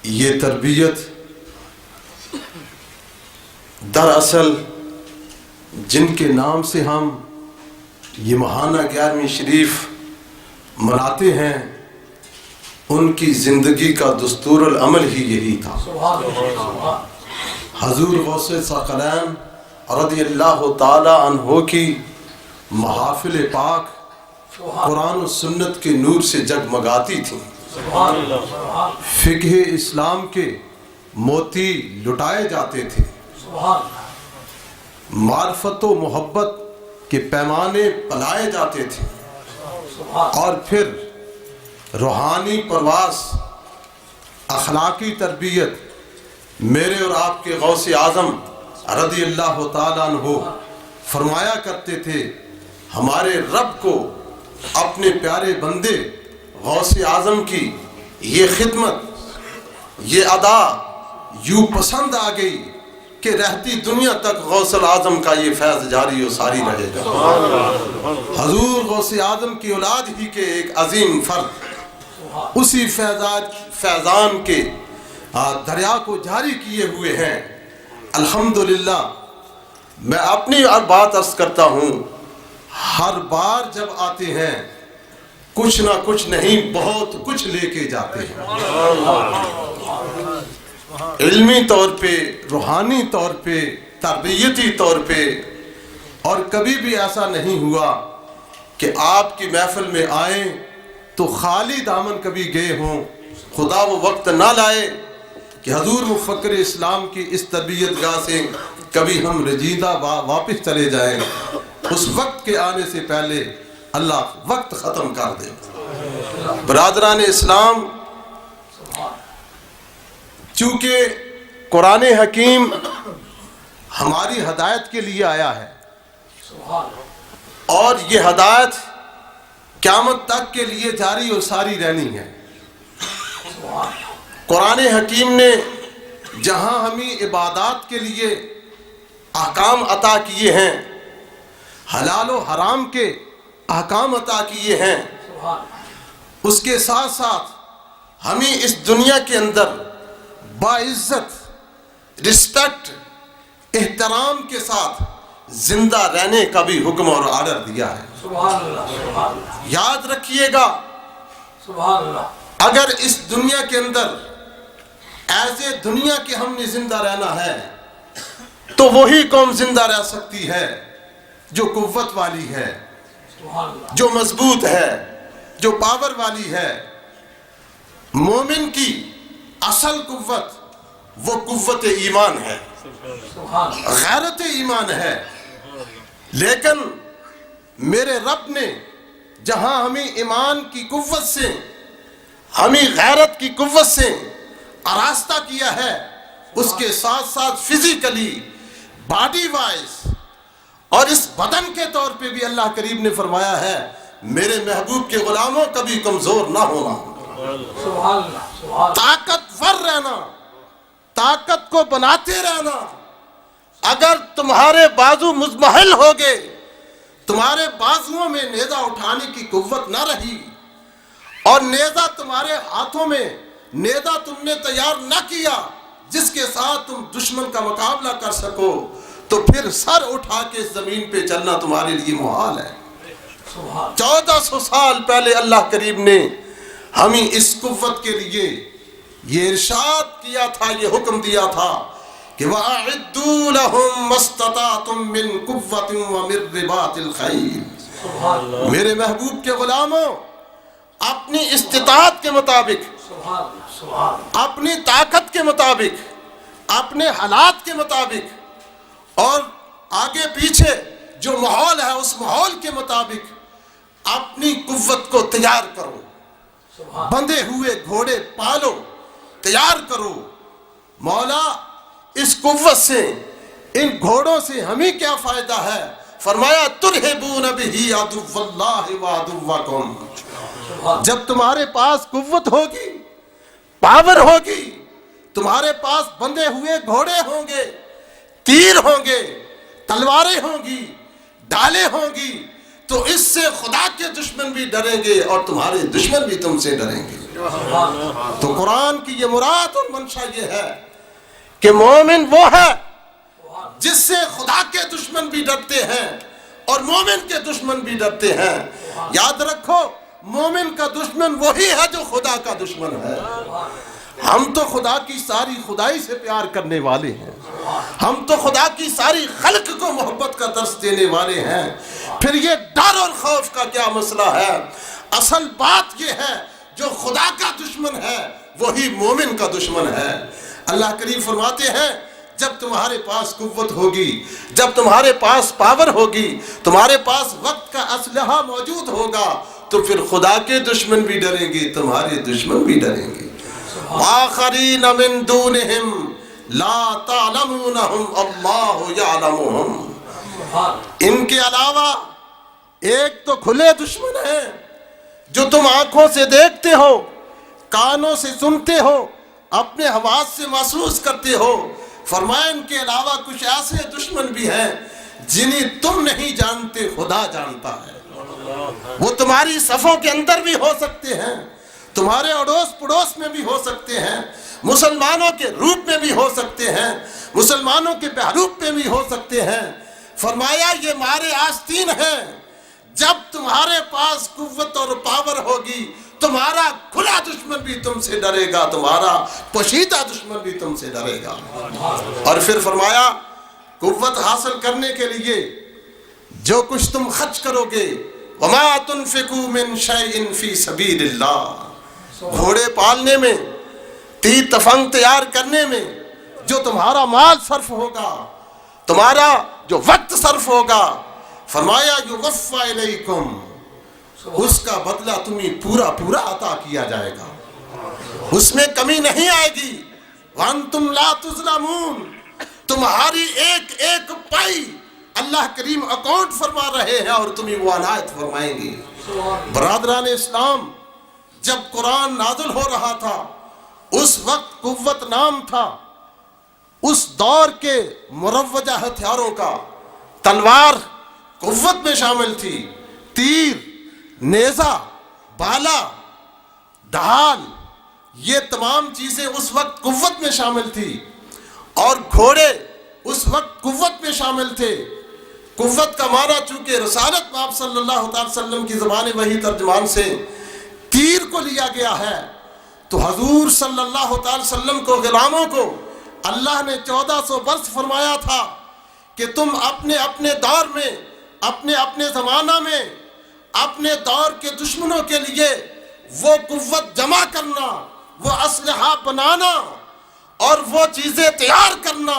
یہ تربیت دراصل جن کے نام سے ہم یہ ماہانہ 11ویں شریف مناتے ہیں، ان کی زندگی کا دستور العمل ہی یہی تھا. حضور غوث ثقلین رضی اللہ تعالی عنہ کی محافل پاک قرآن و سنت کے نور سے جگمگاتی تھیں. فقہ اسلام کے موتی لٹائے جاتے تھے، معرفت و محبت کے پیمانے پلائے جاتے تھے، اور پھر روحانی پرواز، اخلاقی تربیت میرے اور آپ کے غوث اعظم رضی اللہ تعالیٰ عنہ فرمایا کرتے تھے، ہمارے رب کو اپنے پیارے بندے غوث اعظم کی یہ خدمت، یہ ادا یوں پسند آ گئی کہ رہتی دنیا تک غوث اعظم کا یہ فیض جاری و ساری رہے گا. حضور غوث اعظم کی اولاد ہی کے ایک عظیم فرد اسی فیضان کے دریا کو جاری کیے ہوئے ہیں. الحمدللہ میں اپنی بات عرض کرتا ہوں، ہر بار جب آتے ہیں کچھ نہ کچھ نہیں بہت کچھ لے کے جاتے ہیں، علمی طور پہ، روحانی طور پہ، تربیتی طور پہ. اور کبھی بھی ایسا نہیں ہوا کہ آپ کی محفل میں آئیں تو خالی دامن کبھی گئے ہوں. خدا وہ وقت نہ لائے کہ حضور مفکر اسلام کی اس تربیت گاہ سے کبھی ہم رجیدہ واپس چلے جائیں. اس وقت کے آنے سے پہلے اللہ وقت ختم کر دے. برادران اسلام، چونکہ قرآن حکیم ہماری ہدایت کے لیے آیا ہے، اور یہ ہدایت قیامت تک کے لیے جاری اور ساری رہنی ہے. قرآن حکیم نے جہاں ہمیں عبادات کے لیے احکام عطا کیے ہیں، حلال و حرام کے احکام عطا کیے ہیں، اس کے ساتھ ساتھ ہمیں اس دنیا کے اندر باعزت، رسپیکٹ، احترام کے ساتھ زندہ رہنے کا بھی حکم اور آرڈر دیا ہے. یاد رکھیے گا، اگر اس دنیا کے اندر ایسے دنیا کے ہم نے زندہ رہنا ہے تو وہی قوم زندہ رہ سکتی ہے جو قوت والی ہے، جو مضبوط ہے، جو پاور والی ہے. مومن کی اصل قوت وہ قوت ایمان ہے، غیرت ایمان ہے. لیکن میرے رب نے جہاں ہمیں ایمان کی قوت سے ہمیں غیرت کی قوت سے آراستہ کیا ہے، اس کے ساتھ ساتھ فزیکلی، باڈی وائز اور اس بدن کے طور پہ بھی اللہ کریم نے فرمایا ہے میرے محبوب کے غلاموں کبھی کمزور نہ ہونا، طاقتور رہنا، طاقت کو بناتے رہنا۔ اگر تمہارے بازو مزمحل ہو گئے، تمہارے بازوؤں میں نیزہ اٹھانے کی قوت نہ رہی، اور نیزہ تمہارے ہاتھوں میں، نیزہ تم نے تیار نہ کیا جس کے ساتھ تم دشمن کا مقابلہ کر سکو، تو پھر سر اٹھا کے زمین پہ چلنا تمہارے لیے محال ہے۔ 1400 سال پہلے اللہ کریم نے ہمیں اس قوت کے لیے یہ ارشاد کیا تھا، یہ حکم دیا تھا کہ وَأَعِدُّوا لَهُم مَّا اسْتَطَعْتُم مِّن قُوَّةٍ وَمِن رِّبَاطِ الْخَيْلِ۔ میرے محبوب کے غلاموں، اپنی استطاعت کے مطابق، اپنی طاقت کے مطابق، اپنے حالات کے مطابق اور آگے پیچھے جو ماحول ہے اس ماحول کے مطابق اپنی قوت کو تیار کرو، بندھے ہوئے گھوڑے پالو، تیار کرو۔ مولا اس قوت سے، ان گھوڑوں سے ہمیں کیا فائدہ ہے؟ فرمایا ترہبون بہ عدو اللہ وعدوکم۔ جب تمہارے پاس قوت ہوگی، پاور ہوگی، تمہارے پاس بندھے ہوئے گھوڑے ہوں گے، تیر ہوں گے، تلواریں ہوں گی، ڈالیں ہوں گی، تو اس سے خدا کے دشمن بھی ڈریں گے اور تمہارے دشمن بھی تم سے ڈریں گے۔ تو قرآن کی یہ مراد اور منشا یہ ہے کہ مومن وہ ہے جس سے خدا کے دشمن بھی ڈرتے ہیں اور مومن کے دشمن بھی ڈرتے ہیں۔ یاد رکھو، مومن کا دشمن وہی ہے جو خدا کا دشمن ہے۔ ہم تو خدا کی ساری خدائی سے پیار کرنے والے ہیں، ہم تو خدا کی ساری خلق کو محبت کا درس دینے والے ہیں، پھر یہ ڈر اور خوف کا کیا مسئلہ ہے؟ اصل بات یہ ہے جو خدا کا دشمن ہے وہی مومن کا دشمن ہے۔ اللہ کریم فرماتے ہیں جب تمہارے پاس قوت ہوگی، جب تمہارے پاس پاور ہوگی، تمہارے پاس وقت کا اسلحہ موجود ہوگا، تو پھر خدا کے دشمن بھی ڈریں گے، تمہارے دشمن بھی ڈریں گے۔ آخرین من دونہم لا تعلمونہم اللہ یعلمہم۔ ان کے علاوہ ایک تو کھلے دشمن ہیں جو تم آنکھوں سے دیکھتے ہو، کانوں سے سنتے ہو، اپنے حواس سے محسوس کرتے ہو۔ فرمایا ان کے علاوہ کچھ ایسے دشمن بھی ہیں جنہیں تم نہیں جانتے، خدا جانتا ہے۔ وہ تمہاری صفوں کے اندر بھی ہو سکتے ہیں، تمہارے اڑوس پڑوس میں بھی ہو سکتے ہیں، مسلمانوں کے روپ میں بھی ہو سکتے ہیں، مسلمانوں کے بحروپ میں بھی ہو سکتے ہیں۔ فرمایا یہ مارے آستین ہیں، جب تمہارے پاس قوت اور پاور ہوگی تمہارا کھلا دشمن بھی تم سے ڈرے گا، تمہارا پوشیدہ دشمن بھی تم سے ڈرے گا۔ اور پھر فرمایا قوت حاصل کرنے کے لیے جو کچھ تم خرچ کرو گے، وَمَا تُنْفِقُوا مِنْ شَيْءٍ فِي سَبِيلِ اللَّهِ، گھوڑے پالنے میں، تیر تفنگ تیار کرنے میں جو تمہارا مال صرف ہوگا، تمہارا جو وقت صرف ہوگا، فرمایا یوفا الیکم، اس کا بدلہ تمہیں پورا پورا عطا کیا جائے گا، اس میں کمی نہیں آئے گی۔ وانتم لا تظلمون، تمہاری ایک ایک پائی اللہ کریم اکاؤنٹ فرما رہے ہیں اور تمہیں وہ عنایت فرمائیں گے۔ برادران اسلام، جب قرآن نازل ہو رہا تھا اس وقت قوت نام تھا اس دور کے مروجہ ہتھیاروں کا۔ تلوار قوت میں شامل تھی، تیر، نیزہ، بالا، ڈھال، یہ تمام چیزیں اس وقت قوت میں شامل تھی، اور گھوڑے اس وقت قوت میں شامل تھے۔ قوت کا معنی چونکہ رسالت آپ صلی اللہ علیہ وسلم کی زبان وحی ترجمان سے تیر کو لیا گیا ہے، تو حضور صلی اللہ علیہ وسلم کو، غلاموں کو اللہ نے 1400 برس فرمایا تھا کہ تم اپنے اپنے دور میں، اپنے اپنے زمانہ میں، اپنے دور کے دشمنوں کے لیے وہ قوت جمع کرنا، وہ اسلحہ بنانا اور وہ چیزیں تیار کرنا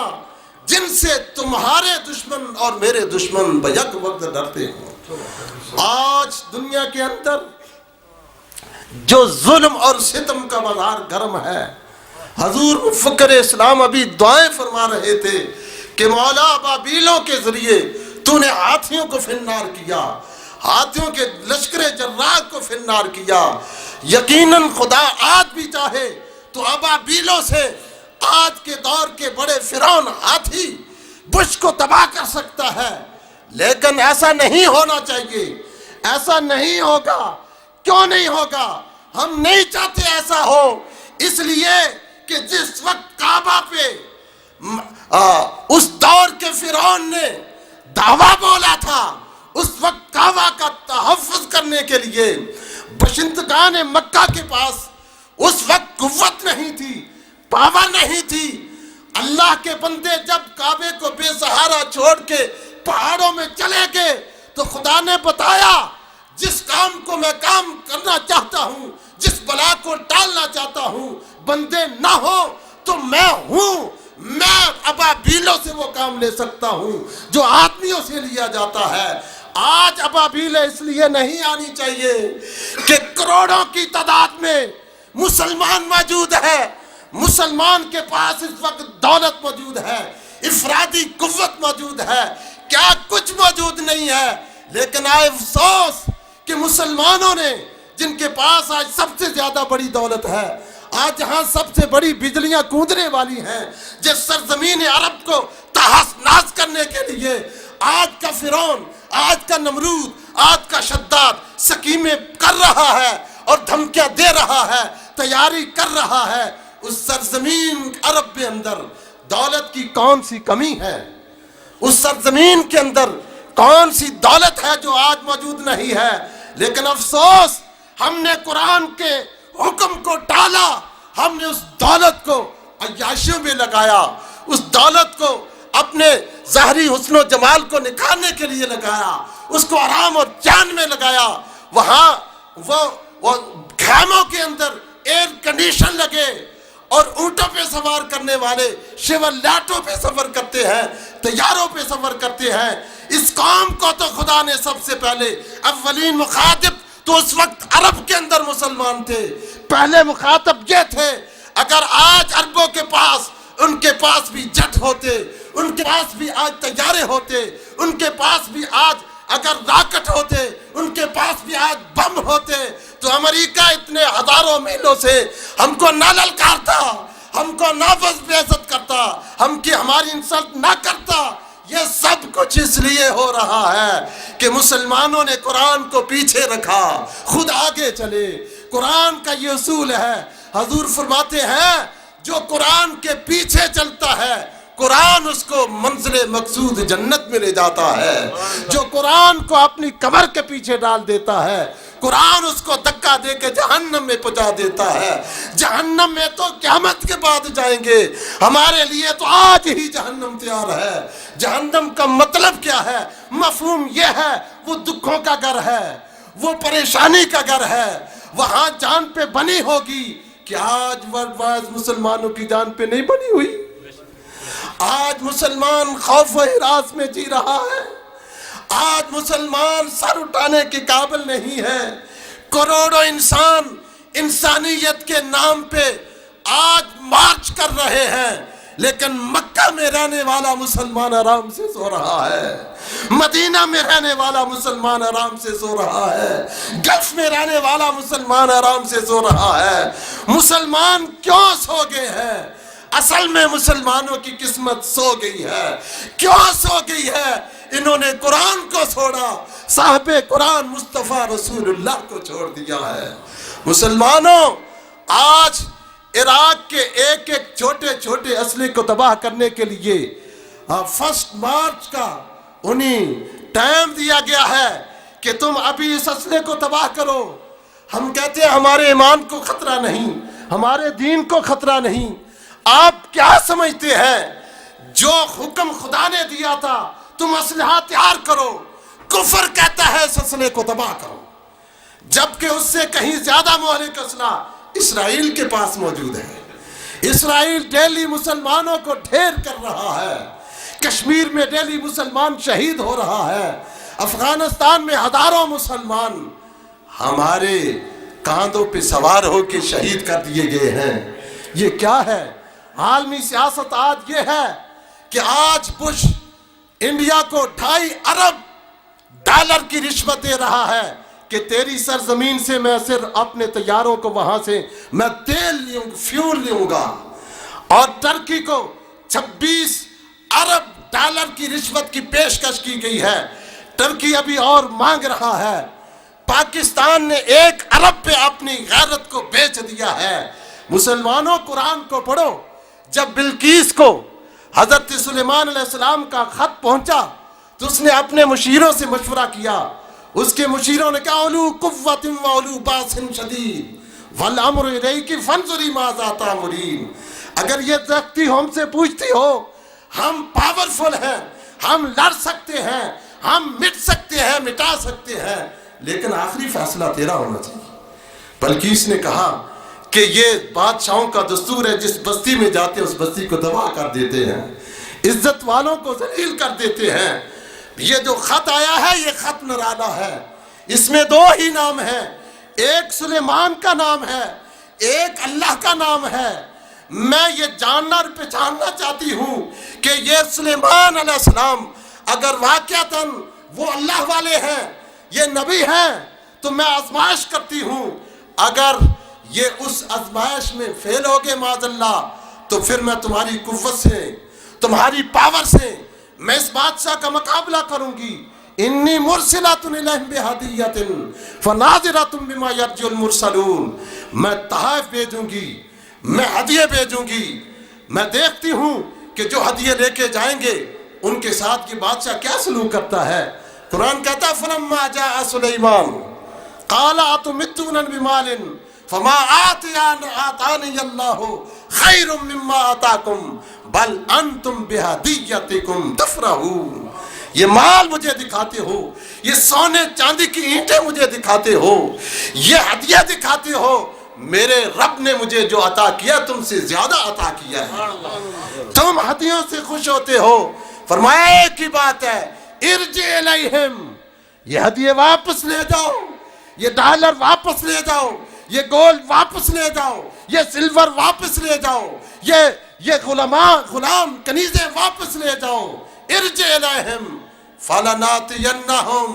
جن سے تمہارے دشمن اور میرے دشمن بیک وقت ڈرتے ہوں۔ آج دنیا کے اندر جو ظلم اور ستم کا بازار گرم ہے۔ حضور مفکر اسلام ابھی دعائیں فرما رہے تھے کہ مولا ابابیلوں کے ذریعے تو نے ہاتھیوں کو فنار کیا، ہاتھیوں کے لشکر جراح کو فنار کیا، یقیناً خدا آج بھی چاہے تو ابابیلوں سے آج کے دور کے بڑے فرعون ہاتھی بش کو تباہ کر سکتا ہے، لیکن ایسا نہیں ہونا چاہیے، ایسا نہیں ہوگا۔ کیوں نہیں ہوگا؟ ہم نہیں چاہتے ایسا ہو، اس لیے کہ جس وقت کعبہ پہ اس دور کے فرعون نے دعویٰ بولا تھا، اس وقت کعبہ کا تحفظ کرنے کے لیے باشندگان مکہ کے پاس اس وقت قوت نہیں تھی، پاور نہیں تھی۔ اللہ کے بندے جب کعبے کو بے سہارا چھوڑ کے پہاڑوں میں چلے گئے تو خدا نے بتایا جس کام کو میں کام کرنا چاہتا ہوں، جس بلا کو ٹالنا چاہتا ہوں، بندے نہ ہو تو میں ہوں، میں ابابیلوں سے وہ کام لے سکتا ہوں جو آدمیوں سے لیا جاتا ہے۔ آج ابابیل اس لیے نہیں آنی چاہیے کہ کروڑوں کی تعداد میں مسلمان موجود ہے، مسلمان کے پاس اس وقت دولت موجود ہے، افرادی قوت موجود ہے، کیا کچھ موجود نہیں ہے، لیکن آئے افسوس کہ مسلمانوں نے جن کے پاس آج سب سے زیادہ بڑی دولت ہے، آج جہاں سب سے بڑی بجلیاں کوندنے والی ہیں، جس سرزمین عرب کو تحس نحس کرنے کے لیے آج کا فرعون، آج کا نمرود، آج کا شداد سکیمیں کر رہا ہے اور دھمکیاں دے رہا ہے، تیاری کر رہا ہے، اس سرزمین عرب کے اندر دولت کی کون سی کمی ہے؟ اس سرزمین کے اندر کون سی دولت ہے جو آج موجود نہیں ہے؟ لیکن افسوس ہم نے قرآن کے حکم کو ٹالا، ہم نے اس دولت کو عیاشیوں میں لگایا، اس دولت کو اپنے ظاہری حسن و جمال کو نکھارنے کے لیے لگایا، اس کو آرام اور چین میں لگایا۔ وہاں وہ خیموں کے اندر ایئر کنڈیشن لگے اور اونٹوں پہ سوار کرنے والے شیولاٹوں پہ سفر کرتے ہیں، طیاروں پہ سفر کرتے ہیں۔ اس قوم کو تو خدا نے سب سے پہلے اولین مخاطب تو اس وقت عرب کے اندر مسلمان تھے، پہلے مخاطب یہ تھے۔ اگر آج عربوں کے پاس، ان کے پاس بھی جٹ ہوتے، ان کے پاس بھی آج طیارے ہوتے، ان کے پاس بھی آج اگر راکٹ ہوتے، ان کے پاس بھی آج بم ہوتے، تو امریکہ اتنے ہزاروں میلوں سے ہم کو نہ للکارتا، ہم کو نہ بے عزت کرتا، ہماری انسلٹ نہ کرتا۔ یہ سب کچھ اس لیے ہو رہا ہے کہ مسلمانوں نے قرآن کو پیچھے رکھا، خود آگے چلے۔ قرآن کا یہ اصول ہے، حضور فرماتے ہیں جو قرآن کے پیچھے چلتا ہے قرآن اس کو منزل مقصود جنت میں لے جاتا ہے، جو قرآن کو اپنی کمر کے پیچھے ڈال دیتا ہے قرآن اس کو دھکا دے کے جہنم میں پہنچا دیتا ہے۔ جہنم میں تو قیامت کے بعد جائیں گے، ہمارے لیے تو آج ہی جہنم تیار ہے۔ جہنم کا مطلب کیا ہے؟ مفہوم یہ ہے وہ دکھوں کا گھر ہے، وہ پریشانی کا گھر ہے، وہاں جان پہ بنی ہوگی کہ آج ورلڈ وائز مسلمانوں کی جان پہ نہیں بنی ہوئی۔ آج مسلمان خوف و ہراس میں جی رہا ہے، آج مسلمان سر اٹھانے کے قابل نہیں ہے۔ کروڑوں انسان انسانیت کے نام پہ آج مارچ کر رہے ہیں، لیکن مکہ میں رہنے والا مسلمان آرام سے سو رہا ہے، مدینہ میں رہنے والا مسلمان آرام سے سو رہا ہے، گلف میں رہنے والا مسلمان آرام سے سو رہا ہے۔ مسلمان کیوں سو گئے ہیں؟ اصل میں مسلمانوں کی قسمت سو گئی ہے۔ کیوں سو گئی ہے؟ انہوں نے قرآن کو چھوڑا، صاحب قرآن مصطفیٰ رسول اللہ کو چھوڑ دیا ہے۔ مسلمانوں، آج عراق کے ایک ایک چھوٹے چھوٹے اسلحے کو تباہ کرنے کے لیے 1 مارچ کا انہیں ٹائم دیا گیا ہے کہ تم ابھی اس اسلحے کو تباہ کرو۔ ہم کہتے ہیں ہمارے ایمان کو خطرہ نہیں، ہمارے دین کو خطرہ نہیں۔ آپ کیا سمجھتے ہیں؟ جو حکم خدا نے دیا تھا تم اسلحہ تیار کرو، کفر کہتا ہے اس اسلحے کو تباہ کرو، جبکہ اس سے کہیں زیادہ مہلک اسلحہ اسرائیل کے پاس موجود ہے۔ اسرائیل ڈیلی مسلمانوں کو ڈھیر کر رہا ہے، کشمیر میں ڈیلی مسلمان شہید ہو رہا ہے، افغانستان میں ہزاروں مسلمان۔ ہمارے کاندھوں پہ سوار ہو کے شہید کر دیے گئے ہیں۔ یہ کیا ہے؟ عالمی سیاست آج یہ ہے کہ آج بش انڈیا کو 2.5 ارب ڈالر کی رشوت دے رہا ہے کہ تیری سرزمین سے میں صرف اپنے طیاروں کو وہاں سے میں تیل فیول لوں گا، اور ٹرکی کو 26 ارب ڈالر کی رشوت کی پیشکش کی گئی ہے۔ ٹرکی ابھی اور مانگ رہا ہے۔ پاکستان نے 1 ارب پہ اپنی غیرت کو بیچ دیا ہے۔ مسلمانوں قرآن کو پڑھو، جب بلقیس کو حضرت سلیمان علیہ السلام کا خط پہنچا تو اس نے اپنے مشیروں سے مشورہ کیا۔ اس کے مشیروں نے کہا اولو قوت و اولو باس شدید والامر الیک فانظری ماذا تأمرین۔ اگر یہ تختی ہم سے پوچھتی ہو، ہم پاورفل ہیں، ہم لڑ سکتے ہیں، ہم مٹ سکتے ہیں، مٹا سکتے ہیں، لیکن آخری فیصلہ تیرا ہونا چاہیے۔ بلقیس نے کہا کہ یہ بادشاہوں کا دستور ہے، جس بستی میں جاتے ہیں اس بستی کو تباہ کر دیتے ہیں، عزت والوں کو ذلیل کر دیتے ہیں۔ یہ جو خط آیا ہے یہ خط نرالا ہے، اس میں 2 ہی نام ہیں، ایک سلیمان کا نام ہے، ایک اللہ کا نام ہے۔ میں یہ جاننا اور پہچاننا چاہتی ہوں کہ یہ سلیمان علیہ السلام اگر واقعتاً وہ اللہ والے ہیں، یہ نبی ہیں، تو میں آزمائش کرتی ہوں۔ اگر یہ اس آزمائش میں فیل ہو گئے معاذ اللہ، تو پھر میں تمہاری قوت سے، تمہاری پاور سے میں اس بادشاہ کا مقابلہ کروں گی۔ انی مرسلۃ الیہم بہدیۃ فناظرۃ بما یرجع المرسلون۔ میں تحائف بھیجوں گی، میں ہدیے بھیجوں گی، میں دیکھتی ہوں کہ جو ہدیے لے کے جائیں گے ان کے ساتھ یہ بادشاہ کیا سلوک کرتا ہے۔ قرآن کہتا ہے فلما جاء سلیمان قال اتمدوننی بمال فما آتانی اللہ خیر مما آتاکم بل انتم بہدیتکم تفرحون۔ یہ مال مجھے دکھاتے ہو، یہ سونے چاندی کی اینٹیں مجھے دکھاتے ہو، یہ ہدیہ دکھاتے ہو، میرے رب نے مجھے جو عطا کیا تم سے زیادہ عطا کیا ہے، تم ہدیوں سے خوش ہوتے ہو۔ فرمایا ایک ہی بات ہے، ارجع الیہم، یہ ہدیے واپس لے جاؤ، یہ ڈالر واپس لے جاؤ، یہ گولڈ واپس لے جاؤ، یہ سلور واپس لے جاؤ، یہ غلام کنیزیں واپس لے جاؤ۔ ارجع الیہم فلناتینہم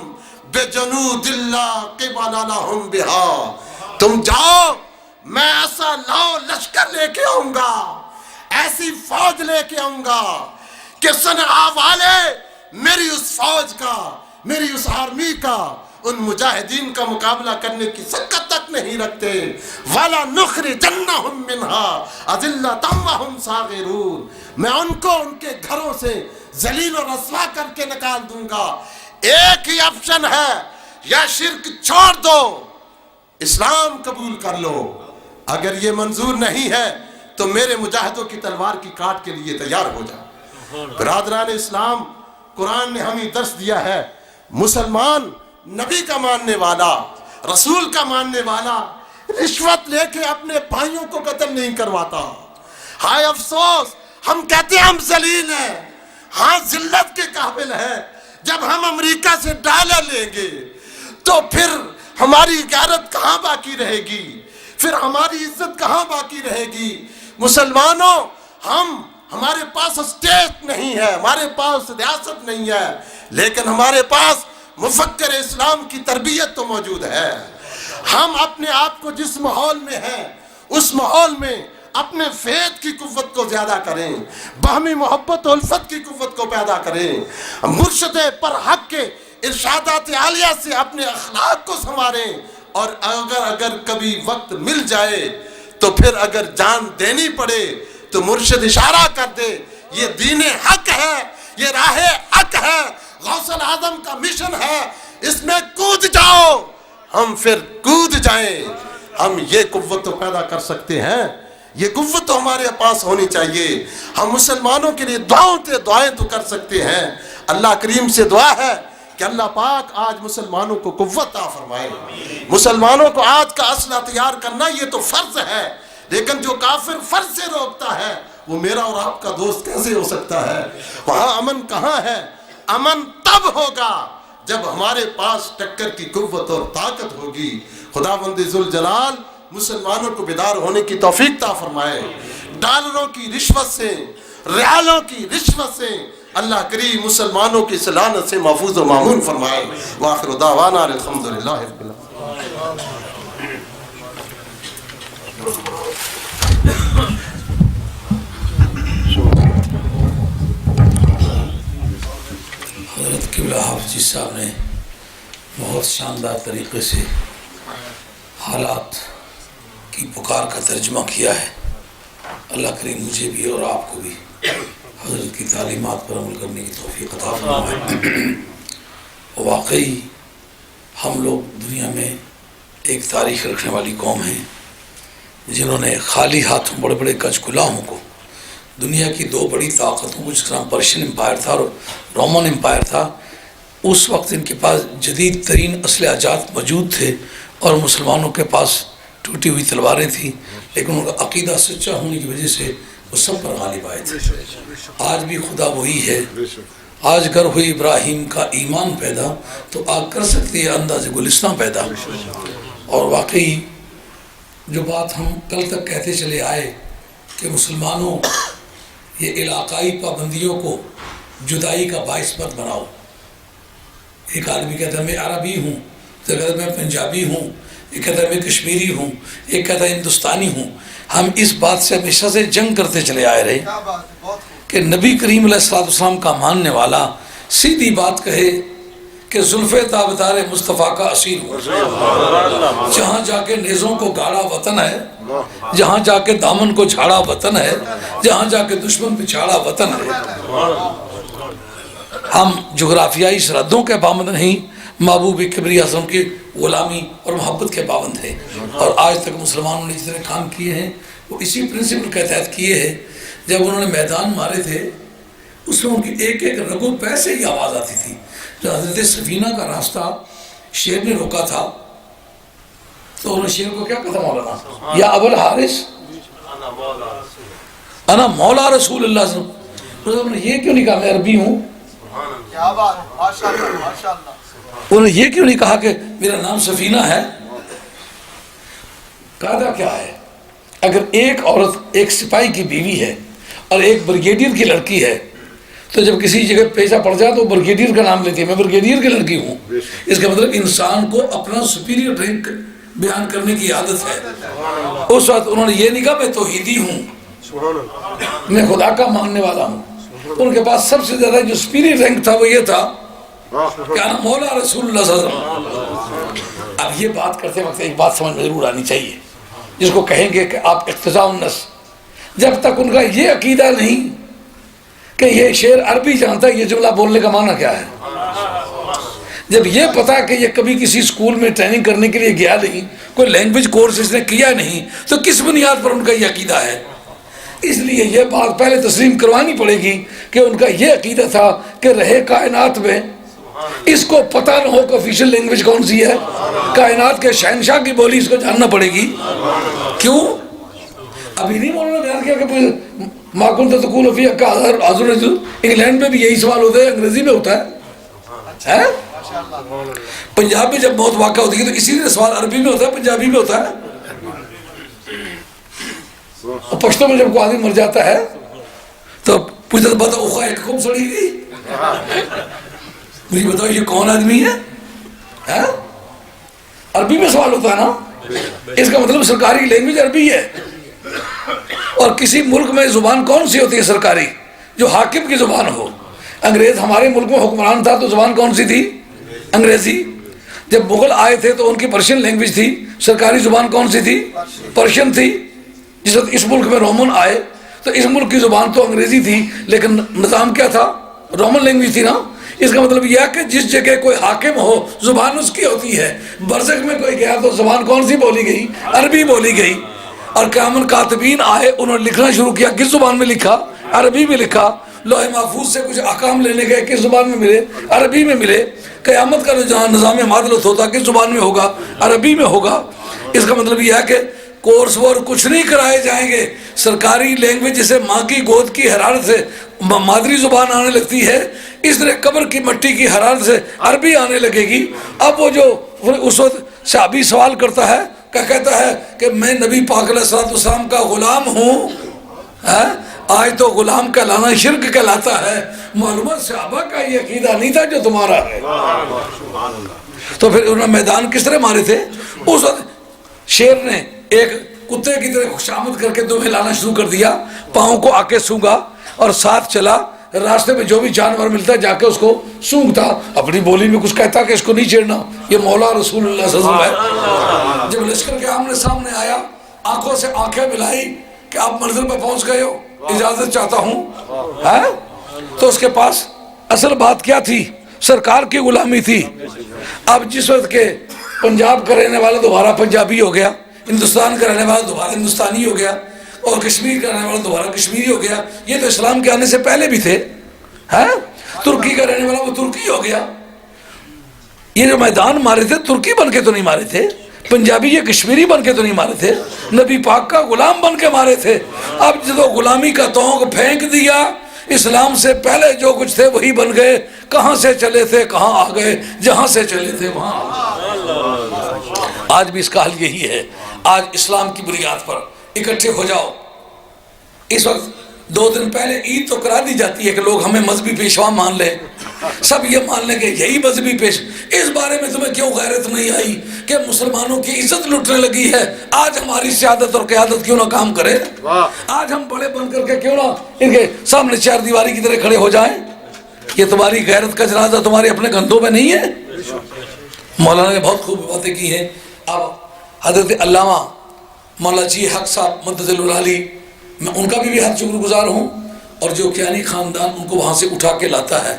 بجنود لا قبل لہم بہا۔ تم جاؤ، میں ایسا لاؤ لشکر لے کے آؤں گا، ایسی فوج لے کے آؤں گا کہ صنعاء والے میری اس فوج کا، میری اس آرمی کا، ان مجاہدین کا مقابلہ کرنے کی سکت تک نہیں رکھتے۔ وَلَنُخْرِجَنَّهُم مِّنْهَا أَذِلَّةً وَهُمْ صَاغِرُونَ۔ میں ان کو ان کے گھروں سے ذلیل و رسوا کر کے نکال دوں گا۔ ایک ہی آپشن ہے، یا شرک چھوڑ دو، اسلام قبول کر لو۔ اگر یہ منظور نہیں ہے تو میرے مجاہدوں کی تلوار کی کاٹ کے لیے تیار ہو جاؤ۔ برادران اسلام، قرآن نے ہمیں درس دیا ہے، مسلمان نبی کا ماننے والا، رسول کا ماننے والا، رشوت لے کے اپنے بھائیوں کو قتل نہیں کرواتا۔ ہائے افسوس، ہم کہتے ہیں ہم ذلیل ہیں، ہاں ذلت کے قابل ہیں۔ جب ہم امریکہ سے ڈالر لیں گے تو پھر ہماری غیرت کہاں باقی رہے گی، پھر ہماری عزت کہاں باقی رہے گی۔ مسلمانوں، ہمارے پاس اسٹیٹ نہیں ہے، ہمارے پاس ریاست نہیں ہے، لیکن ہمارے پاس مفکر اسلام کی تربیت تو موجود ہے۔ ہم اپنے آپ کو جس ماحول میں ہیں اس ماحول میں اپنے فیض کی قوت کو زیادہ کریں، باہمی محبت و الفت کی قوت کو پیدا کریں، مرشد پر حق کے ارشادات عالیہ سے اپنے اخلاق کو سنواریں، اور اگر کبھی وقت مل جائے تو پھر اگر جان دینی پڑے تو مرشد اشارہ کر دے، یہ دین حق ہے، یہ راہ حق ہے، غوث اعظم کا مشن ہے، اس میں کود جاؤ۔ ہم پھر کود جائیں، ہم یہ قوت تو پیدا کر سکتے ہیں، یہ قوت تو ہمارے پاس ہونی چاہیے۔ ہم مسلمانوں کے لیے دعائیں تو کر سکتے ہیں۔ اللہ کریم سے دعا ہے کہ اللہ پاک آج مسلمانوں کو قوت عطا فرمائے۔ مسلمانوں کو آج کا اسلحہ تیار کرنا یہ تو فرض ہے، لیکن جو کافر فرض سے روکتا ہے وہ میرا اور آپ کا دوست کیسے ہو سکتا ہے؟ وہاں امن کہاں ہے؟ امن تب ہوگا جب ہمارے پاس ٹکر کی قوت اور طاقت ہوگی۔ خداوند ذوالجلال مسلمانوں کو بیدار ہونے کی توفیق عطا فرمائے. ڈالروں کی رشوت سے، ریالوں کی رشوت سے اللہ کریم مسلمانوں کی لعنت سے محفوظ و مامون فرمائے. وآخر دعوانا الحمدللہ رب العالمین. حضرت قبلہ حافظ صاحب نے بہت شاندار طریقے سے حالات کی پکار کا ترجمہ کیا ہے. اللہ کریم مجھے بھی اور آپ کو بھی حضرت کی تعلیمات پر عمل کرنے کی توفیق عطا فرمائے. واقعی ہم لوگ دنیا میں ایک تاریخ رکھنے والی قوم ہیں جنہوں نے خالی ہاتھوں بڑے بڑے کج غلاموں کو، دنیا کی دو بڑی طاقتوں کو جس کا نام پرشین امپائر تھا اور رومن امپائر تھا، اس وقت ان کے پاس جدید ترین اسلحہ جات موجود تھے اور مسلمانوں کے پاس ٹوٹی ہوئی تلواریں تھیں، لیکن ان کا عقیدہ سچا ہونے کی وجہ سے وہ سب پر غالب آئے تھے. آج بھی خدا وہی ہے. آج گر ہوئی ابراہیم کا ایمان پیدا تو آگ کر سکتی ہے انداز گلستان پیدا. اور واقعی جو بات ہم کل تک کہتے چلے آئے کہ مسلمانوں یہ علاقائی پابندیوں کو جدائی کا باعث مت بناؤ. ایک آدمی کہتا ہے میں عربی ہوں، تو کہتا ہے میں پنجابی ہوں، ایک کہتا ہے میں کشمیری ہوں، ایک کہتا ہے ہندوستانی ہوں. ہم اس بات سے ہمیشہ سے جنگ کرتے چلے آئے رہے کہ نبی کریم علیہ السلام کا ماننے والا سیدھی بات کہے کہ زلف تابدار مصطفیٰ کا اسیر ہو. جہاں جا کے نیزوں کو گاڑا وطن ہے، جہاں جا کے دامن کو جھاڑا وطن ہے، جہاں جا کے دشمن پچھاڑا وطن ہے. ہم جغرافیائی سرحدوں کے پابند نہیں، محبوب کبریا اعظم کی غلامی اور محبت کے پابند ہیں. اور آج تک مسلمانوں نے جتنے کام کیے ہیں وہ اسی پرنسپل کے تحت کیے ہیں. جب انہوں نے میدان مارے تھے اس میں ان کی ایک ایک رگوں پہ سے ہی آواز آتی تھی. جو حضرت سفینہ کا راستہ شیر نے روکا تھا تو انہوں نے شیر کو کیا کہا مولانا؟ یا ابو الحارث انا مولا رسول اللہ صلی اللہ علیہ وسلم. یہ کیوں نہیں کہا میں عربی ہوں؟ انہوں نے یہ کیوں نہیں کہا کہ میرا نام سفینہ ہے؟ قاعدہ کیا ہے؟ اگر ایک عورت ایک سپاہی کی بیوی ہے اور ایک بریگیڈیئر کی لڑکی ہے تو جب کسی جگہ پیچھا پڑ جائے تو بریگیڈیئر کا نام لیتی ہے، میں بریگیڈیئر کی لڑکی ہوں. اس کا مطلب انسان کو اپنا سپیریئر رینک بیان کرنے کی عادت ہے. اس وقت انہوں نے یہ نہیں کہا میں توحیدی ہوں، میں خدا کا ماننے والا ہوں. ان کے پاس سب سے زیادہ جو سپیریئر رینک تھا وہ یہ تھا کہ انا مولا رسول اللہ صلی اللہ علیہ وسلم. اب یہ بات کرتے وقت ایک بات سمجھ میں ضرور آنی چاہیے جس کو کہیں گے کہ آپ اقتضاء النص. جب تک ان کا یہ عقیدہ نہیں کہ یہ شعر عربی جانتا ہے یہ جملہ بولنے کا معنی کیا ہے، جب یہ پتا کہ یہ کبھی کسی اسکول میں ٹریننگ کرنے کے لیے گیا نہیں، کوئی لینگویج کورس اس نے کیا نہیں، تو کس بنیاد پر ان کا یہ عقیدہ ہے؟ اس لیے یہ بات پہلے تسلیم کروانی پڑے گی کہ ان کا یہ عقیدہ تھا کہ رہے کائنات میں اس کو پتہ نہ ہو کہ آفیشیل لینگویج کون سی ہے، کائنات کے شہنشاہ کی بولی اس کو جاننا پڑے گی. کیوں؟ ابھی نہیں مولانا بیان کیا کہ ماکن تقول فی کا حضور انگلینڈ میں بھی یہی سوال ہوتا ہے، انگریزی میں ہوتا ہے. پنجاب میں جب موت واقع ہوتی ہے تو اسی لیے سوال عربی میں ہوتا ہے، پنجابی میں ہوتا ہے. اور پشتوں میں جب کوئی آدمی مر جاتا ہے تو پوچھتا بتا اوخا ایک کم سڑی گئی، مجھے بتاؤ یہ کون آدمی ہے؟ عربی میں سوال ہوتا ہے نا. اس کا مطلب سرکاری لینگویج عربی ہے. اور کسی ملک میں زبان کون سی ہوتی ہے سرکاری؟ جو حاکم کی زبان ہو. انگریز ہمارے ملک میں حکمران تھا تو زبان کون سی تھی؟ انگریزی. جب مغل آئے تھے تو ان کی پرشین لینگویج تھی، سرکاری زبان کون سی تھی؟ پرشین تھی. جس وقت اس ملک میں رومن آئے تو اس ملک کی زبان تو انگریزی تھی لیکن نظام کیا تھا؟ رومن لینگویج تھی نا. اس کا مطلب یہ ہے کہ جس جگہ کوئی حاکم ہو زبان اس کی ہوتی ہے. برزخ میں کوئی گیا تو زبان کون سی بولی گئی؟ عربی بولی گئی. اور قیامت کاتبین آئے، انہوں نے لکھنا شروع کیا، کس زبان میں لکھا؟ عربی میں لکھا. لوح محفوظ سے کچھ احکام لینے گئے، کس زبان میں ملے؟ عربی میں ملے. قیامت کا جہاں نظام معادلت ہوتا کس زبان میں ہوگا؟ عربی میں ہوگا. اس کا مطلب یہ ہے کہ کورس وور کچھ نہیں کرائے جائیں گے. سرکاری لینگویج جسے ماں کی گود کی حرارت سے مادری زبان آنے لگتی ہے، اس طرح قبر کی مٹی کی حرارت سے عربی آنے لگے گی. اب وہ جو اس وقت صحابی سوال کرتا ہے، کہتا ہے کہ میں نبی پاک علیہ السلام کا غلام ہوں. آج تو غلام کہلانا شرک کہلاتا ہے. معلومات صحابہ کا یہ عقیدہ نہیں تھا جو تمہارا ہے. تو پھر انہوں نے میدان کس طرح مارے تھے؟ اس وقت شیر نے ایک کتے کی طرح خوشامد کر کے دمیں لانا شروع کر دیا، پاؤں کو آ کے سونگا اور ساتھ چلا. راستے میں جو بھی جانور ملتا جا کے اس کو سونگتا، اپنی بولی میں کچھ کہتا کہ اس کو نہیں چھیڑنا. یہ مولا رسول اللہ صلی اللہ علیہ وسلم ہے. جب لشکر کے آمنے سامنے آیا، آنکھوں سے آنکھیں ملائی کہ آپ منزل پہ پہنچ گئے ہو، اجازت چاہتا ہوں. تو اس کے پاس اصل بات کیا تھی؟ سرکار کی غلامی تھی. اب جس وقت کے پنجاب کا رہنے والا دوبارہ پنجابی ہو گیا، ہندوستان کا رہنے والا دوبارہ ہندوستانی ہو گیا، اور کشمیر کا رہنے والا دوبارہ کشمیری ہو گیا. یہ تو اسلام کے آنے سے پہلے بھی تھے. ترکی کا رہنے والا وہ ترکی ہو گیا. یہ جو میدان مارے تھے ترکی بن کے تو نہیں مارے تھے، پنجابی یہ کشمیری بن کے تو نہیں مارے تھے، نبی پاک کا غلام بن کے مارے تھے. اب جب غلامی کا تونگ پھینک دیا، اسلام سے پہلے جو کچھ تھے وہی بن گئے. کہاں سے چلے تھے کہاں آ گئے، جہاں سے چلے تھے وہاں. آج بھی اس کا حل یہی ہے. آج اسلام کی بنیاد پر اکٹھے ہو جاؤ. اس وقت 2 دن پہلے عید تو کرا دی جاتی ہے کہ لوگ ہمیں مذہبی پیشوا مان لیں، سب یہ مان لیں کہ یہی مذہبی پیش. اس بارے میں تمہیں کیوں غیرت نہیں آئی کہ مسلمانوں کی عزت لٹنے لگی ہے؟ آج ہماری سیادت اور قیادت کیوں نہ کام کرے؟ آج ہم بڑے بن کر کے کیوں نہ ان کے سامنے 4 دیواری کی طرح کھڑے ہو جائیں؟ یہ تمہاری غیرت کا جنازہ تمہارے اپنے کندھوں میں نہیں ہے؟ مولانا نے بہت خوب باتیں کی ہیں. اب حضرت علامہ مولانا جی حق صاحب مدد العالی، میں ان کا بھی حد شکر گزار ہوں، اور جو کیانی خاندان ان کو وہاں سے اٹھا کے لاتا ہے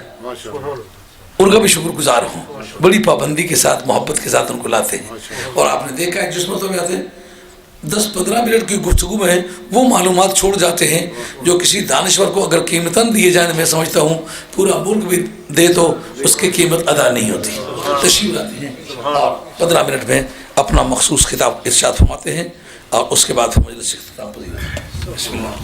ان کا بھی شکر گزار ہوں. بڑی پابندی کے ساتھ محبت کے ساتھ ان کو لاتے ہیں. اور آپ نے دیکھا ہے جس مرتبہ میں آتے ہیں 10-15 منٹ کی گفتگو میں وہ معلومات چھوڑ جاتے ہیں جو کسی دانشور کو اگر قیمتاً دیے جائیں، میں سمجھتا ہوں پورا ملک بھی دے تو اس کی قیمت ادا نہیں ہوتی. تشریف لاتے ہیں اور 15 منٹ میں اپنا مخصوص خطاب ارشاد فرماتے ہیں، اور اس کے بعد مجلس سے اختتام پذیر ہے. بسم اللہ.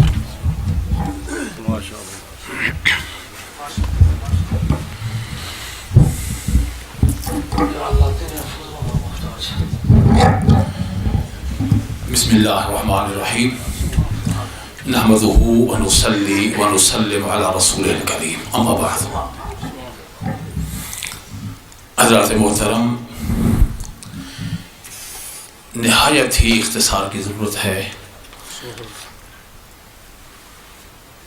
بسم اللہ الرحمن الرحیم. نحمده ونصلي ونسلم على رسول الکریم. اما بعد، حضرات محترم، نہایت ہی اختصار کی ضرورت ہے.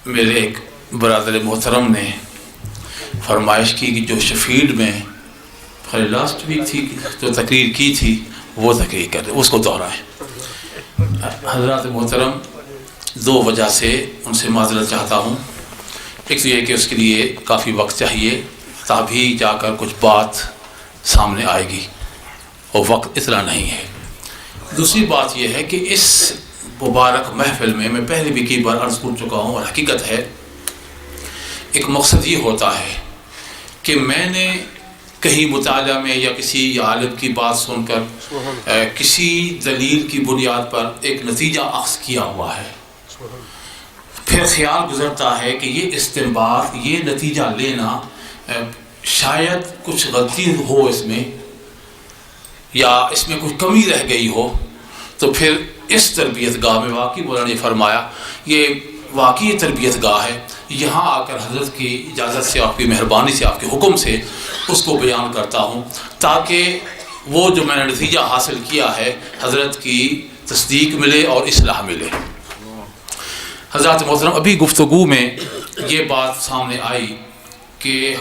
میرے ایک برادر محترم نے فرمائش کی کہ جو شفیلڈ میں لاسٹ ویک تھی جو تقریر کی تھی وہ تقریر کر اس کو دہرائیں. حضرات محترم، 2 وجہ سے ان سے معذرت چاہتا ہوں. ایک تو یہ کہ اس کے لیے کافی وقت چاہیے، تبھی جا کر کچھ بات سامنے آئے گی، اور وقت اتنا نہیں ہے. دوسری بات یہ ہے کہ اس مبارک محفل میں پہلے بھی کئی بار عرض کر چکا ہوں، اور حقیقت ہے ایک مقصد یہ ہوتا ہے کہ میں نے کہیں مطالعہ میں یا کسی عالم کی بات سن کر کسی دلیل کی بنیاد پر ایک نتیجہ اخذ کیا ہوا ہے، پھر خیال گزرتا ہے کہ یہ استنباط، یہ نتیجہ لینا شاید کچھ غلطی ہو اس میں، یا اس میں کچھ کمی رہ گئی ہو. تو پھر اس تربیت گاہ میں واقعی مولانا نے فرمایا یہ واقعی تربیت گاہ ہے، یہاں آ کر حضرت کی اجازت سے، آپ کی مہربانی سے، آپ کے حکم سے اس کو بیان کرتا ہوں، تاکہ وہ جو میں نے نتیجہ حاصل کیا ہے حضرت کی تصدیق ملے اور اصلاح ملے. حضرات محترم، ابھی گفتگو میں یہ بات سامنے آئی کہ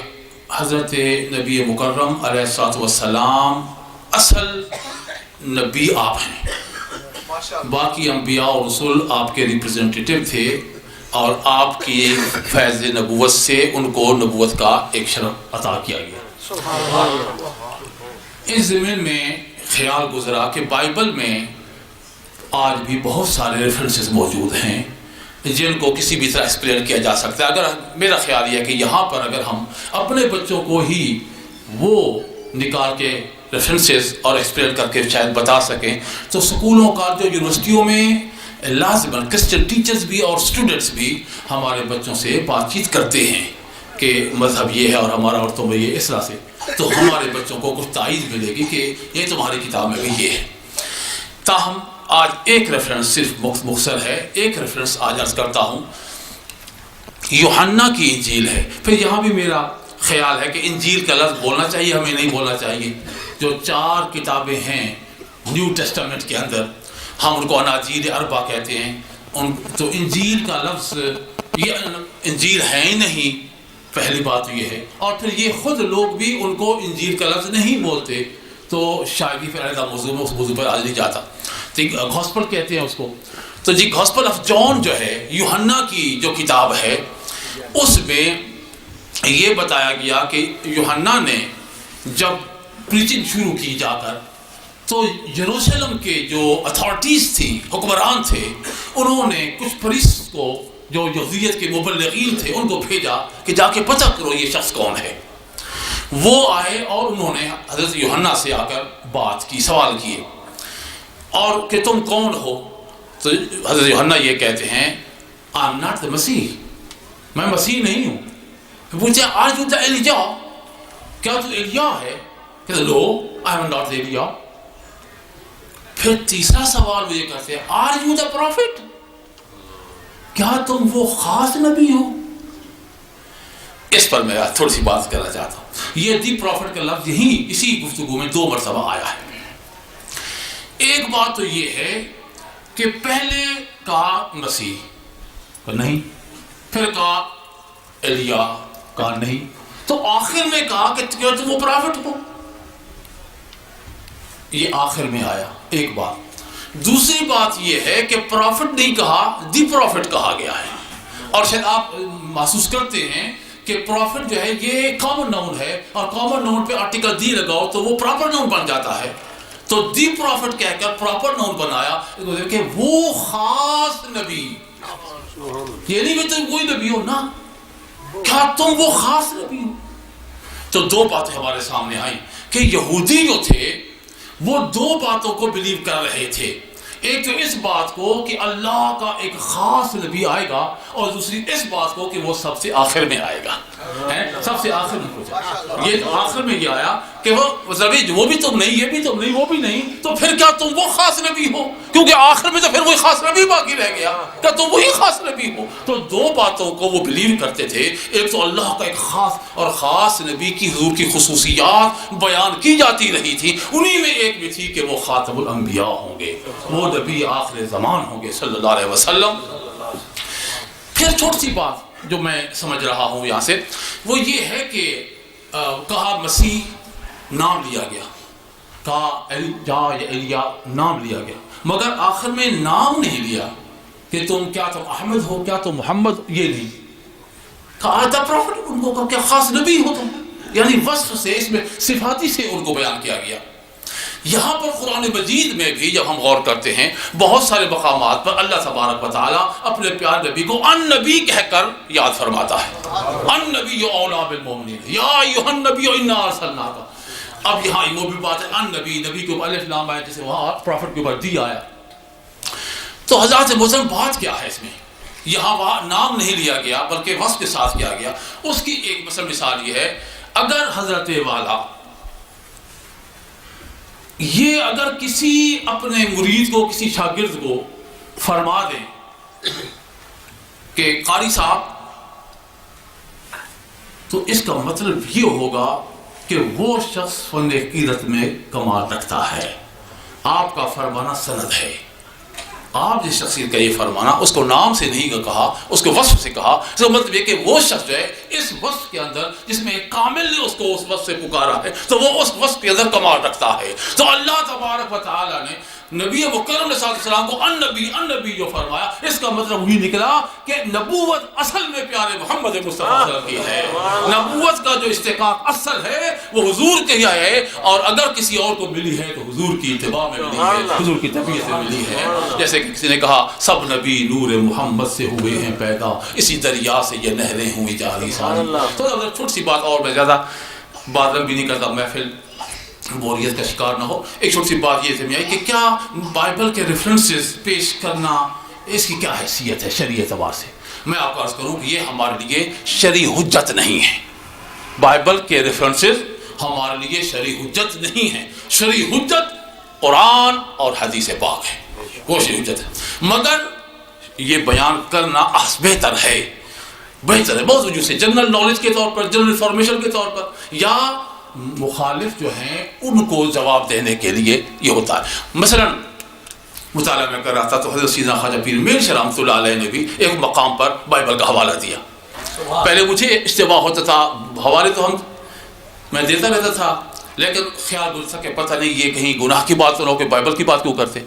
حضرت نبی مکرم علیہ الصلوۃ والسلام اصل نبی آپ ہیں، باقی انبیاء اور رسول آپ کے ریپرزنٹیٹیو تھے، اور آپ کی فیض نبوت سے ان کو نبوت کا ایک شرف عطا کیا گیا. اس ضمن میں خیال گزرا کہ بائبل میں آج بھی بہت سارے ریفرنسز موجود ہیں جن کو کسی بھی طرح ایکسپلین کیا جا سکتا ہے. اگر میرا خیال یہ ہے کہ یہاں پر اگر ہم اپنے بچوں کو ہی وہ نکال کے ریفرنسز اور ایکسپلین کر کے شاید بتا سکیں، تو سکولوں کا جو یونیورسٹیوں میں لازماً کرسچن ٹیچرز بھی اور اسٹوڈنٹس بھی ہمارے بچوں سے بات چیت کرتے ہیں کہ مذہب یہ ہے اور ہمارا عورتوں میں یہ اس طرح سے. تو ہمارے بچوں کو کچھ تائید ملے گی کہ یہ تمہاری کتاب میں بھی یہ ہے. تاہم آج ایک ریفرنس صرف مختصر ہے، ایک ریفرنس آج عرض کرتا ہوں، یوحنا کی انجیل ہے. پھر یہاں بھی میرا خیال ہے کہ انجیل کا لفظ بولنا چاہیے، ہمیں نہیں بولنا چاہیے. جو 4 کتابیں ہیں نیو ٹیسٹامنٹ کے اندر، ہم ان کو اناجیل اربع کہتے ہیں. تو انجیل کا لفظ یہ انجیل ہے ہی نہیں، پہلی بات یہ ہے. اور پھر یہ خود لوگ بھی ان کو انجیل کا لفظ نہیں بولتے، تو شاید پھر علیحدہ موضوع میں اس موضوع پر آج نہیں جاتا. تو گاسپل کہتے ہیں اس کو. تو جی گاسپل آف جان جو ہے، یوحنا کی جو کتاب ہے، اس میں یہ بتایا گیا کہ یوحنا نے جب پریچنگ شروع کی جا کر، تو یروشلم کے جو اتھارٹیز تھی، حکمران تھے، انہوں نے کچھ پریسٹ کو جو یہودیت کے مبلغین تھے ان کو بھیجا کہ جا کے پتہ کرو یہ شخص کون ہے. وہ آئے اور انہوں نے حضرت یوحنا سے آ کر بات کی، سوال کیے اور کہ تم کون ہو. تو حضرت یوحنا یہ کہتے ہیں آئی ایم ناٹ دا مسیح، میں مسیح نہیں ہوں. پوچھا آر یو دا ایلیا، کیا تو ایلیا ہے؟ کہتے نو آئی ایم ناٹ ایلیا. پھر تیسرا سوال وہ یہ کرتے ہیں آر یو دا پروفٹ، کیا تم وہ خاص نبی ہو؟ اس پر میں تھوڑی سی بات کرنا چاہتا ہوں. یہ دی پروفٹ کا لفظ یہیں اسی گفتگو میں 2 مرتبہ آیا ہے. ایک بات تو یہ ہے کہ پہلے کہا مسیح نہیں، پھر کہا ایلیا، کہا نہیں، تو آخر میں کہا کہ کیا تم وہ پروفٹ ہو. یہ آخر میں آیا ایک بات. دوسری بات یہ ہے کہ پروفٹ نہیں کہا، دی پروفٹ کہا گیا ہے. اور شاید آپ محسوس کرتے ہیں کہ پروفٹ جو ہے یہ کامن ناؤن ہے، اور کامن ناؤن پہ آرٹیکل دی لگاؤ تو وہ پراپر ناؤن بن جاتا ہے. تو دی پروفٹ کہہ کر پراپر ناؤن بنایا کہ وہ خاص نبی. یہ نہیں کہ تم کوئی نبی ہو نا، کیا تم وہ خاص نبی ہو. تو 2 باتیں ہمارے سامنے آئیں کہ یہودی جو تھے وہ 2 باتوں کو بلیو کر رہے تھے. ایک تو اس بات کو کہ اللہ کا ایک خاص نبی آئے گا، اور دوسری اس بات کو کہ وہ سب سے آخر میں آئے گا. سب سے آخر میں پوچھا، یہ آخر میں یہ آیا کہ وہ بھی تم نہیں، یہ بھی تم نہیں، وہ بھی نہیں، تو پھر کیا تم وہ خاص نبی ہو؟ کیونکہ آخر میں تو پھر وہی خاص نبی باقی رہ گیا، کیا تم وہی خاص نبی ہو؟ تو 2 باتوں کو وہ بلیو کرتے تھے. ایک تو اللہ کا ایک خاص اور خاص نبی کی حضور کی خصوصیات بیان کی جاتی رہی تھی، انہی میں ایک بھی تھی کہ وہ خاتم الانبیاء ہوں گے، وہ نبی آخر زمان ہوں گے صلی اللہ علیہ وسلم. پھر چھوٹی سی بات جو میں سمجھ رہا ہوں یہاں سے، وہ یہ ہے کہ کہا مسیح نام لیا گیا، کہا ایلیا یا ایلیا نام لیا گیا، مگر آخر میں نام نہیں لیا کہ تم احمد ہو، کیا تم محمد، یہ نہیں کہا. دا پروفٹ ان کو کہا کیا خاص نبی ہو تم، یعنی وصف سے، اس میں صفاتی سے ان کو بیان کیا گیا. یہاں پر قرآن مجید میں بھی جب ہم غور کرتے ہیں بہت سارے مقامات پر اللہ تبارک و تعالیٰ اپنے پیارے نبی کو ان نبی کہہ کر یاد فرماتا ہے. ان نبی اولیٰ بالمؤمنین یا ایھا النبی انا ارسلناک. اب یہاں وہ بھی بات ہے ان نبی، نبی کے اوپر الف لام آیا، جیسے وہاں پروفٹ کے اوپر دی آیا. تو حضرات محترم بات کیا ہے اس میں؟ یہاں وہاں نام نہیں لیا گیا بلکہ وصف کے ساتھ کیا گیا. اس کی ایک مثال یہ ہے، اگر حضرت والا یہ اگر کسی اپنے مرید کو، کسی شاگرد کو فرما دیں کہ قاری صاحب، تو اس کا مطلب یہ ہوگا کہ وہ شخص فن عقیدت میں کمال رکھتا ہے. آپ کا فرمانا سند ہے. آپ جس شخصیت کا یہ فرمانا، اس کو نام سے نہیں کہا، اس کو وصف سے کہا. اس کا مطلب یہ کہ وہ شخص جو ہے اس وصف کے اندر، جس میں ایک کامل نے اس کو اس وصف سے پکارا ہے، تو وہ اس وصف کے اندر کمال رکھتا ہے. تو اللہ تبارک و تعالیٰ نے نبی مکرم صلی اللہ علیہ وسلم کو ان نبی جو فرمایا، اس کا مطلب وہی نکلا کہ نبوت اصل میں پیارے محمد مصطفیٰ صلی اللہ علیہ وسلم کی ہے. نبوت کا جو استحقاق اصل ہے وہ حضور کے ہے، اور اگر کسی اور کو ملی ہے تو حضور کی اتباع میں ملی ہے، حضور کی طبیعت سے ملی ہے. جیسے کہ کسی نے کہا سب نبی نور محمد سے ہوئے ہیں پیدا، اسی دریا سے یہ نہریں ہوئی جاری ساری. تو چھوٹی سی بات، اور میں زیادہ بات بھی نہیں کرتا، محفل بوریت کا شکار نہ ہو. ایک چھوٹی سی بات یہ سمجھ آئی کہ کیا بائبل کے ریفرنسز پیش کرنا، اس کی کیا حیثیت ہے شرعی اعتبار سے؟ میں آپ کو عرض کروں کہ یہ ہمارے لیے شرعی حجت نہیں ہے. بائبل کے ریفرنسز ہمارے لیے شرعی حجت نہیں ہے. شرعی حجت قرآن اور حدیث پاک ہے، وہ شرعی حجت ہے. مگر یہ بیان کرنا بہتر ہے بہت وجہ سے، جنرل نالج کے طور پر، جنرل انفارمیشن کے طور پر، یا مخالف جو ہیں ان کو جواب دینے کے لیے یہ ہوتا ہے. مثلا مطالعہ میں کر رہا تھا تو حضرت سیدنا خواجہ پیر میر شاہ رحمۃ اللہ علیہ نے بھی ایک مقام پر بائبل کا حوالہ دیا. پہلے مجھے اشتباہ ہوتا تھا، حوالے تو میں دیتا رہتا تھا، لیکن خیال ہوتا تھا کہ پتہ نہیں یہ کہیں گناہ کی بات تو کہ بائبل کی بات کیوں کرتے.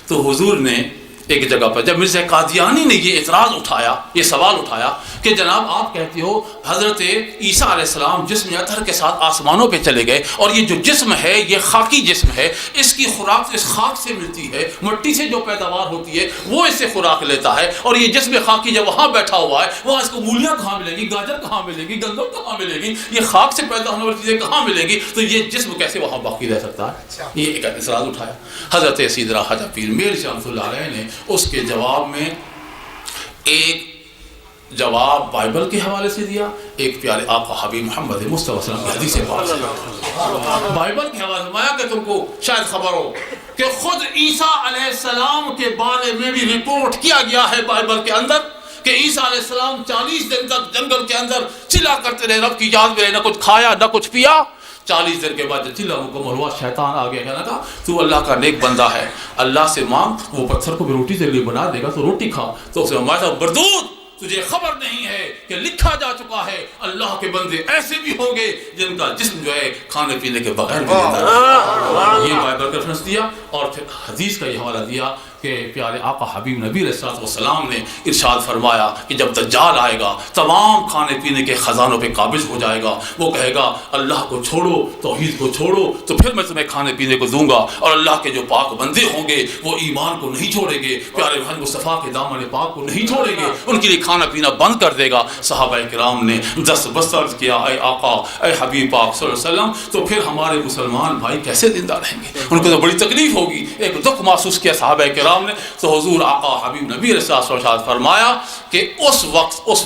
تو حضور نے ایک جگہ پر جب مرزا قادیانی نے یہ اعتراض اٹھایا، یہ سوال اٹھایا کہ جناب آپ کہتے ہو حضرت عیسیٰ علیہ السلام جسم اطہر کے ساتھ آسمانوں پہ چلے گئے، اور یہ جو جسم ہے یہ خاکی جسم ہے، اس کی خوراک اس خاک سے ملتی ہے، مٹی سے جو پیداوار ہوتی ہے وہ اس سے خوراک لیتا ہے، اور یہ جسم خاکی جب وہاں بیٹھا ہوا ہے وہاں اس کو مولیاں کہاں ملے گی، گاجر کہاں ملے گی، گندم کہاں ملے گی، یہ خاک سے پیدا ہونے والی چیزیں کہاں ملیں گی، تو یہ جسم کیسے وہاں باقی رہ سکتا ہے. یہ ایک اعتراض اٹھایا. حضرت سیدنا خواجہ پیر میر شاہ رحمۃ اللہ علیہ نے اس کے جواب میں ایک جواب بائبل کے حوالے سے دیا، ایک پیارے آقا حبیب محمد مصطفیٰ صلی اللہ علیہ وسلم کی حدیث پاک سے. بائبل کے حوالے سے مایا کہ تم کو شاید خبر ہو کہ خود عیسیٰ علیہ السلام کے بارے میں بھی رپورٹ کیا گیا ہے بائبل کے اندر کہ عیسیٰ علیہ السلام 40 دن تک جنگل کے اندر چلا کرتے رہے، رب کی یاد میں رہے، نہ کچھ کھایا نہ کچھ پیا. 40 دن کے بعد جب چلا مکمل ہوا شیطان آ گیا، کہنا تھا تو اللہ کا نیک بندہ ہے، اللہ سے مانگ، وہ پتھر کو بھی روٹی تیرے لیے بنا دے گا، تو روٹی کھا. تو اسے فرمایا تھا بردود تجھے خبر نہیں ہے کہ لکھا جا چکا ہے اللہ کے بندے ایسے بھی ہوں گے جن کا جسم جو ہے کھانے پینے کے بغیر بھی دیتا ہے. یہ بائبل کا ریفرنس دیا، اور پھر حدیث کا یہ حوالہ دیا کہ پیارے آقا حبیب نبی علیہ السلام نے ارشاد فرمایا کہ جب دجال آئے گا تمام کھانے پینے کے خزانوں پہ قابض ہو جائے گا، وہ کہے گا اللہ کو چھوڑو، توحید کو چھوڑو تو پھر میں تمہیں کھانے پینے کو دوں گا. اور اللہ کے جو پاک بندے ہوں گے وہ ایمان کو نہیں چھوڑیں گے، پیارے محمد مصطفیٰ کے دامن پاک کو نہیں چھوڑیں گے، ان کے لیے کھانا پینا بند کر دے گا. صحابہ کرام نے دست بستر کیا، اے آقا اے حبیب پاک صلی اللہ علیہ وسلم، تو پھر ہمارے مسلمان بھائی کیسے زندہ رہیں گے؟ ان کو تو بڑی تکلیف ہوگی. ایک دکھ محسوس کیا صحابہ کرام نے. تو حضور آقا حبیب نبی علیہ السلام فرمایا کہ اس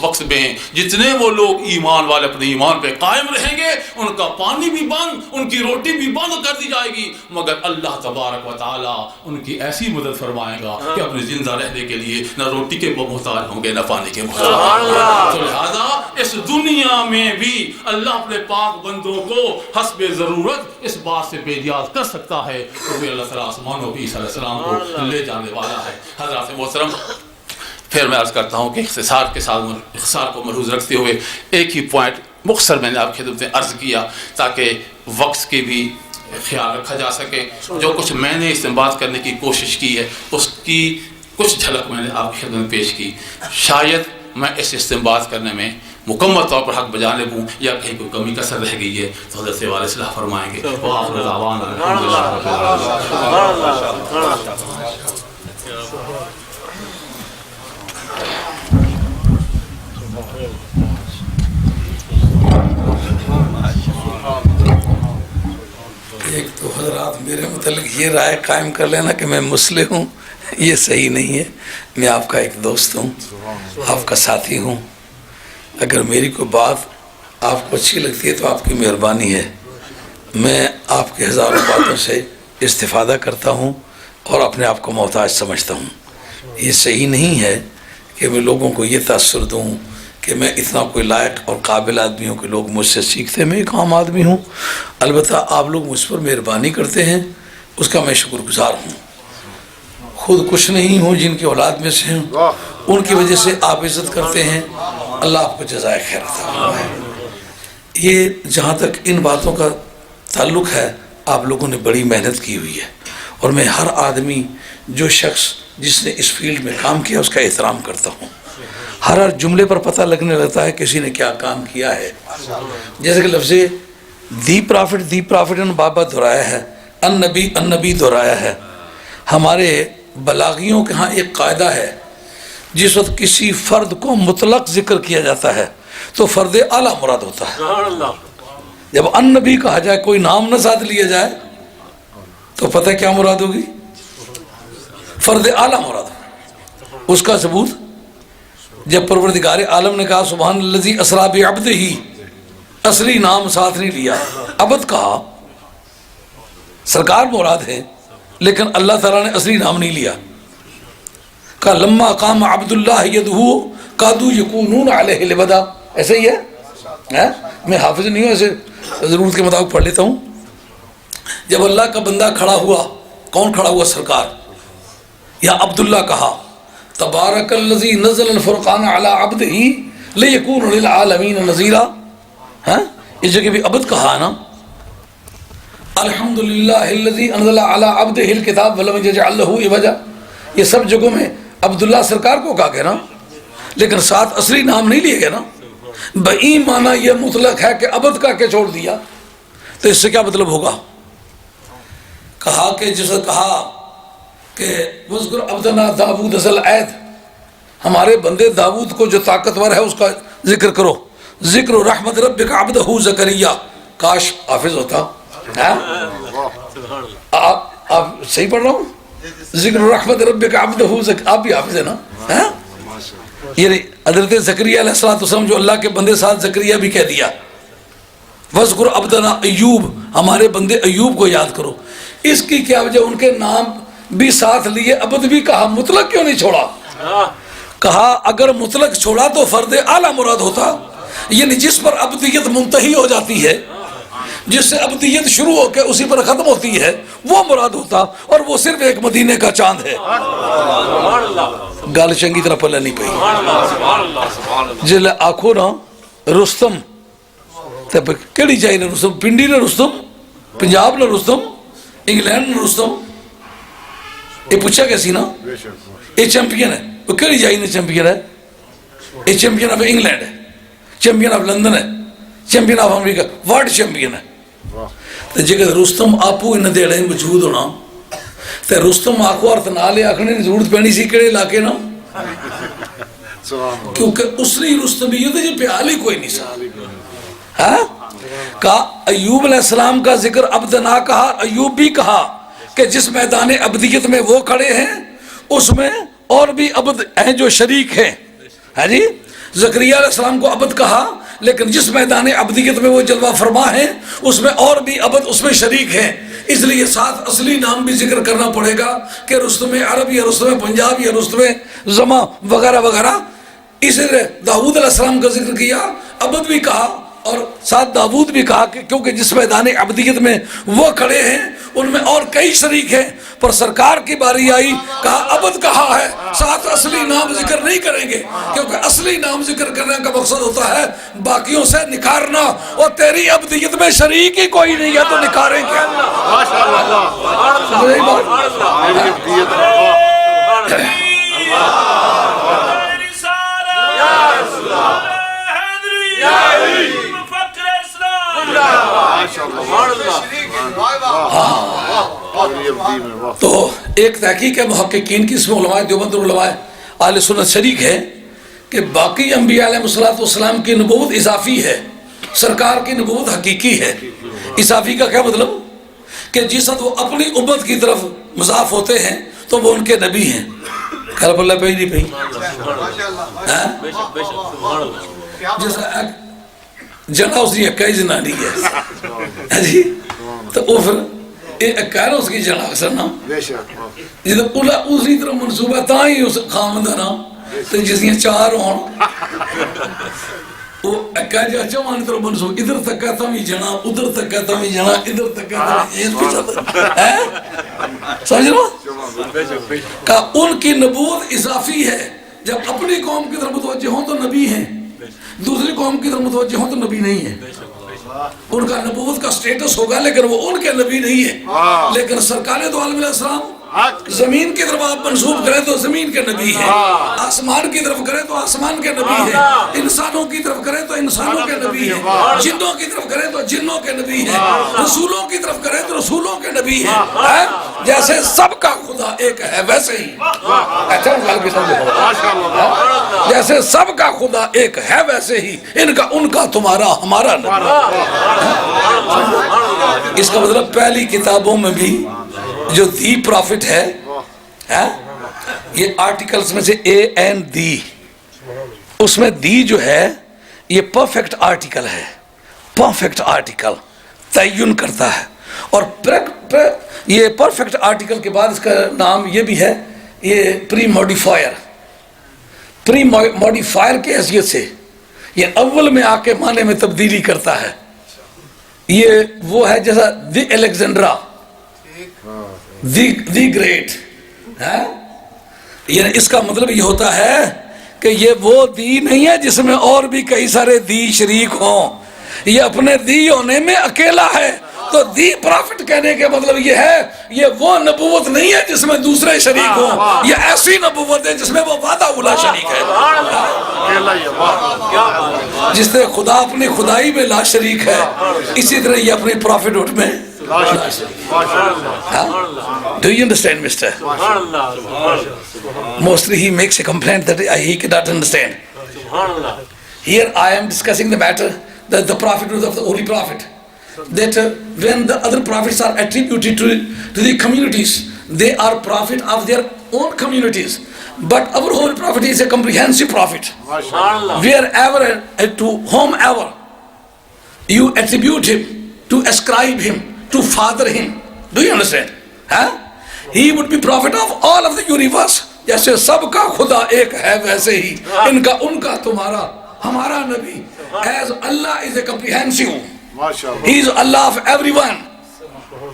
وقت میں جتنے وہ لوگ ایمان والے اپنے ایمان پہ قائم رہیں گے ان کا پانی بھی بند، ان کی روٹی بھی بند کر دی جائے گی، مگر اللہ تبارک و تعالی ان کی ایسی مدد فرمائے گا کہ اپنے زندہ رہنے کے لیے نہ روٹی کے محتاج ہوں گے نہ پانی کے محتاج. تو لہذا اس دنیا میں بھی اللہ اپنے پاک بندوں کو حسب ضرورت اس بات سے بے نیاز کر سکتا ہے، اور وہ اللہ تعالیٰ آسمانوں پہ عیسیٰ علیہ السلام کو لے جانے والا ہے. حضرات محترم، پھر میں عرض کرتا ہوں کہ اختصار کو ملحوظ رکھتے ہوئے ایک ہی پوائنٹ مختصر میں نے آپ کی خدمت میں عرض کیا تاکہ وقت کی بھی خیال رکھا جا سکے. جو کچھ میں نے استنباط کرنے کی کوشش کی ہے اس کی کچھ جھلک میں نے آپ کی خدمت میں پیش کی. شاید میں اس استنباط کرنے میں مکمل طور پر حق بجانب ہوں یا کہیں کوئی کمی کسر رہ گئی ہے تو حضرت والے اصلاح فرمائیں گے. وآخر دعوانا الحمدللہ رب العالمین. ایک تو حضرات میرے متعلق یہ رائے قائم کر لینا کہ میں مسلم ہوں، یہ صحیح نہیں ہے. میں آپ کا ایک دوست ہوں، آپ کا ساتھی ہوں. اگر میری کوئی بات آپ کو اچھی لگتی ہے تو آپ کی مہربانی ہے. میں آپ کے ہزاروں باتوں سے استفادہ کرتا ہوں اور اپنے آپ کو محتاج سمجھتا ہوں. یہ صحیح نہیں ہے کہ میں لوگوں کو یہ تاثر دوں کہ میں اتنا کوئی لائق اور قابل آدمی ہوں کہ لوگ مجھ سے سیکھتے ہیں. میں ایک عام آدمی ہوں. البتہ آپ لوگ مجھ پر مہربانی کرتے ہیں، اس کا میں شکر گزار ہوں. خود کچھ نہیں ہوں، جن کی اولاد میں سے ہوں، ان کی وجہ سے آپ عزت کرتے ہیں. اللہ آپ کو جزائے خیر عطا فرمائے. یہ جہاں تک ان باتوں کا تعلق ہے، آپ لوگوں نے بڑی محنت کی ہوئی ہے، اور میں ہر آدمی جو شخص جس نے اس فیلڈ میں کام کیا اس کا احترام کرتا ہوں. ہر جملے پر پتہ لگنے لگتا ہے کسی نے کیا کام کیا ہے. جیسے کہ لفظ دی پرافٹ ان بابا دہرایا ہے، ان نبی دہرایا ہے. ہمارے بلاغیوں کے ہاں ایک قاعدہ ہے، جس وقت کسی فرد کو مطلق ذکر کیا جاتا ہے تو فرد اعلیٰ مراد ہوتا ہے. جب ان نبی کہا جائے، کوئی نام نہ ساتھ لیا جائے، تو پتہ کیا مراد ہوگی؟ فرد اعلیٰ مراد ہوگی. اس کا ثبوت جب پروردگار عالم نے کہا سبحان الذی اسریٰ بعبدہ، اصلی نام ساتھ نہیں لیا، عبد کہا، سرکار مراد ہے لیکن اللہ تعالیٰ نے اصلی نام نہیں لیا. کہا لما قام عبد اللہ یدہو قادو یکونون علیہ لبدا. ایسے ہی ہے، میں حافظ نہیں ہوں، ایسے ضرورت کے مطابق پڑھ لیتا ہوں. جب اللہ کا بندہ کھڑا ہوا، کون کھڑا ہوا؟ سرکار. یا عبداللہ کہا تبارک الذی نزل الفرقان علی عبدہ لیکون للعالمین نذیرا. اس جگہ بھی عبد کہا نا. الحمدللہ الذی انزل علی عبدہ الکتاب ولم یجعل لہ عوجا. یہ سب جگہوں میں عبداللہ سرکار کو کہا گیا نا، لیکن ساتھ اصلی نام نہیں لیے گئے نا. بئی معنی یہ مطلق ہے کہ عبد کا کے چھوڑ دیا، تو اس سے کیا مطلب ہوگا؟ کہا کہ جسے کہا کہ وذکر عبدنا داود ذل العید، ہمارے بندے داود کو جو طاقتور ہے اس کا ذکر کرو. ذکر رحمت ربک عبدہ زکریا. کاش حافظ ہوتا. آپ صحیح پڑھ رہا ہوں؟ ذکر رحمت ربک عبدہ آپ بھی حافظ ہے نا. یہ حضرت زکریا علیہ السلام جو اللہ کے بندے ساتھ زکریا بھی کہہ دیا. وذکر عبدنا ایوب، ہمارے بندے ایوب کو یاد کرو. اس کی کیا وجہ؟ ان کے نام بھی ساتھ لیے، عبد بھی کہا، مطلق کیوں نہیں چھوڑا؟ کہا اگر مطلق چھوڑا تو فرد اعلیٰ مراد ہوتا، یعنی جس پر عبدیت منتہی ہو جاتی ہے، جس سے عبدیت شروع ہو کے اسی پر ختم ہوتی ہے، وہ مراد ہوتا، اور وہ صرف ایک مدینے کا چاند ہے. گل چنگی طرح پلے نہیں پئی. جلے آخو نا رستم، کیڑی چاہیے نے رستم؟ پنڈی نے رستم، پنجاب نے رستم، انگلینڈ نے رستم. یہ پوچھا کیسی نا، یہ چیمپئن ہے. وہ کیڑی جائی نے چیمپئن ہے؟ یہ چیمپئن آف انگلینڈ ہے، چیمپئن آف لندن ہے، champion of America, world champion ہے. تو جگہ رستم آپو ان دیڑے موجود ہونا، تو رستم آخو اور نالے آخنے ضرورت پینی سی کہڑے علاقے نا، کیونکہ اسلی رستمیت جو پیال ہی کوئی نہیں سا. کہا ایوب علیہ السلام کا ذکر عبدنا کہا، ایوب بھی کہا کہ جس میدان عبدیت میں وہ کھڑے ہیں اس میں اور بھی عبد ہیں جو شریک ہیں. ہے جی، زکریا علیہ السلام کو عبد کہا، لیکن جس میدان عبدیت میں وہ جلوہ فرما ہیں اس میں اور بھی عبد اس میں شریک ہیں. اس لیے ساتھ اصلی نام بھی ذکر کرنا پڑے گا کہ رستم عرب یا رستم پنجاب یا رستم زماں وغیرہ وغیرہ. اس لیے داود علیہ السلام کا ذکر کیا، عبد بھی کہا، اور ساتھ داود بھی کہا کہ کیونکہ جس میدان عبدیت میں وہ کھڑے ہیں ان میں اور کئی شریک ہیں. پر سرکار کی باری آئی، کہا عبد کہا ہے، ساتھ اصلی نام ذکر نہیں کریں گے، کیونکہ اصلی نام ذکر کرنے کا مقصد ہوتا ہے باقیوں سے نکھارنا، اور تیری عبدیت میں شریک ہی کوئی نہیں ہے تو نکھاریں کیا؟ تو ایک تحقیق ہے محققین کی، اس میں علماء دیوبند اور علماء اہل سنت شریک ہے کہ باقی انبیاء علیہ السلام کی نبوت اضافی ہے، سرکار کی نبوت حقیقی ہے. اضافی کا کیا مطلب؟ کہ جس وقت وہ اپنی امت کی طرف مضاف ہوتے ہیں تو وہ ان کے نبی ہیں. خیر اللہ پہ نہیں پہ جیسا جنا اس کی اکائی جنانی ہے جی، تو وہ پھر اکا نا اس کی جنا اکثر نا جی، تو اولا اسی طرح منصوبہ تا ہی اس خامد نا، تو جس دیا چار ہون وہ اکا جا چوانی طرح منصوبہ، ادھر تک کہتا ہوں جنا، ادھر تک کہتا ہوں جنا، ادھر تک کہتا ہوں یہ پیچھا ہے. سمجھ رہا کہ ان کی نبوت اضافی ہے. جب اپنی قوم کی طرف متوجہ ہوں تو نبی ہیں، دوسری قوم کی طرف متوجہ ہوں تو نبی نہیں ہے. ان کا نبوت کا سٹیٹس ہوگا لیکن وہ ان کے نبی نہیں ہے. لیکن سرکار دو عالم علیہ السلام زمین کی طرف آپ منسوب کریں تو زمین کے نبی ہیں، آسمان کی طرف کریں تو آسمان کے نبی ہیں، انسانوں کی طرف کریں تو انسانوں کے نبی ہیں، جنوں کی طرف کریں تو جنوں کے نبی ہیں، رسولوں کی طرف کریں تو رسولوں کے نبی ہیں. جیسے سب کا خدا ایک ہے ویسے ہی، جیسے سب کا خدا ایک ہے ویسے ہی ان کا تمہارا ہمارا نبی. اس کا مطلب پہلی کتابوں میں بھی جو دی پرافٹ ہے یہ آرٹیکلز میں سے اے اینڈ دی، اس میں دی جو ہے یہ پرفیکٹ آرٹیکل ہے، پرفیکٹ آرٹیکل تعین کرتا ہے. اور یہ پرفیکٹ آرٹیکل کے بعد اس کا نام یہ بھی ہے, یہ پری موڈیفائر. پری موڈیفائر کی حیثیت سے یہ اول میں آ کے معنی میں تبدیلی کرتا ہے. یہ وہ ہے جیسا دی الیگزینڈرا, دی گریٹ. یعنی اس کا مطلب یہ ہوتا ہے کہ یہ وہ دی نہیں ہے جس میں اور بھی کئی سارے دی شریک ہوں, یہ اپنے دی ہونے میں اکیلا ہے. تو دی پرافٹ کہنے کے مطلب یہ ہے, یہ وہ نبوت نہیں ہے جس میں دوسرے شریک ہوں, یہ ایسی نبوت ہے جس میں وہ وعدہ اولا شریک ہے, جس طرح خدا اپنی خدائی میں لا شریک ہے, اسی طرح یہ اپنی پرافٹ ہوٹ میں. Do you understand, mister? Mostly he makes a complaint that he cannot understand. Here I am discussing the matter that the prophet was of the holy prophet. That when the other prophets are attributed to the communities, they are prophet of their own communities. But our holy prophet is a comprehensive prophet. Wherever, to whomever you attribute him, to ascribe him, to father him. Do you understand? He would be prophet of all of the universe. جیسے سب کا خدا ایک ہے ویسے ہی ان کا ان کا تمہارا ہمارا نبی. As Allah is a comprehensive, He is Allah of everyone.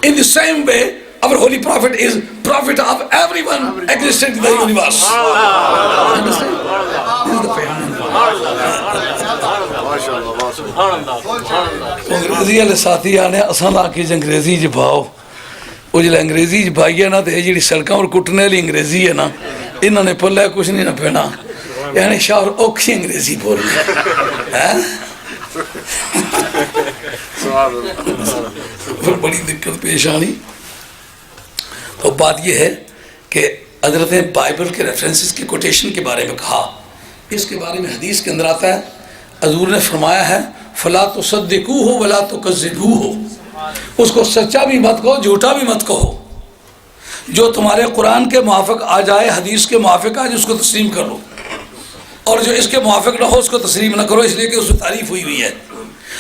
In the same way, our holy prophet is prophet of everyone existing in the universe. Understand? This is the family. انگریزی والے ساتھی آنے اساں لا کے انگریزی چ پاؤ, وہ جڑا انگریزی چ پائی ہے نا, تو یہ جڑی سڑکاں اور کٹنے والی انگریزی ہے نا, انہوں نے پلے کچھ نہیں نہ پینا, یعنی شاور اوکھی انگریزی بول رہے پھر بڑی دقت پیش آنی. تو بات یہ ہے کہ حضرت نے بائبل کے ریفرنسز کی کوٹیشن کے بارے میں کہا. اس کے بارے میں حدیث کے اندر آتا ہے, حضور نے فرمایا ہے فلا تصدقوہ ولا تکذبوہ, اس کو سچا بھی مت کہو جھوٹا بھی مت کہو, جو تمہارے قرآن کے موافق آ جائے, حدیث کے موافق آ جائے اس کو تسلیم کر لو, اور جو اس کے موافق نہ ہو اس کو تسلیم نہ کرو, اس لیے کہ اس میں تعریف ہوئی ہوئی ہے.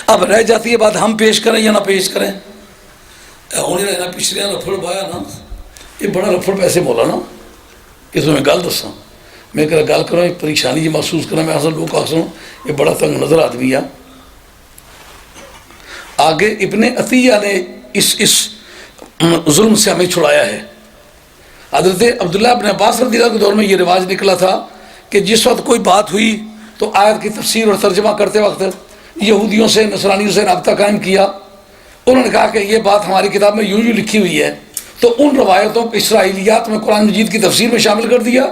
اب رہ جاتی ہے بات ہم پیش کریں یا نہ پیش کریں. ہونے رہنا پچھلے رفڑ بایا نا, یہ بڑا رفڑ پیسے بولا نا, کہ میں گل دساں, میں کہ گل کروں ایک پریشانی جی محسوس کرنا, میں اصل لوگ آسوں یہ بڑا تنگ نظر آدمی ہے. آگے ابن عطیہ نے اس ظلم سے ہمیں چھڑایا ہے. حضرت عبداللہ ابن عباس رضی اللہ کے دور میں یہ رواج نکلا تھا کہ جس وقت کوئی بات ہوئی تو آیت کی تفسیر اور ترجمہ کرتے وقت یہودیوں سے نصرانیوں سے رابطہ قائم کیا. انہوں نے کہا کہ یہ بات ہماری کتاب میں یوں لکھی ہوئی ہے, تو ان روایتوں کو اسرائیلیات میں قرآن مجید کی تفسیر میں شامل کر دیا.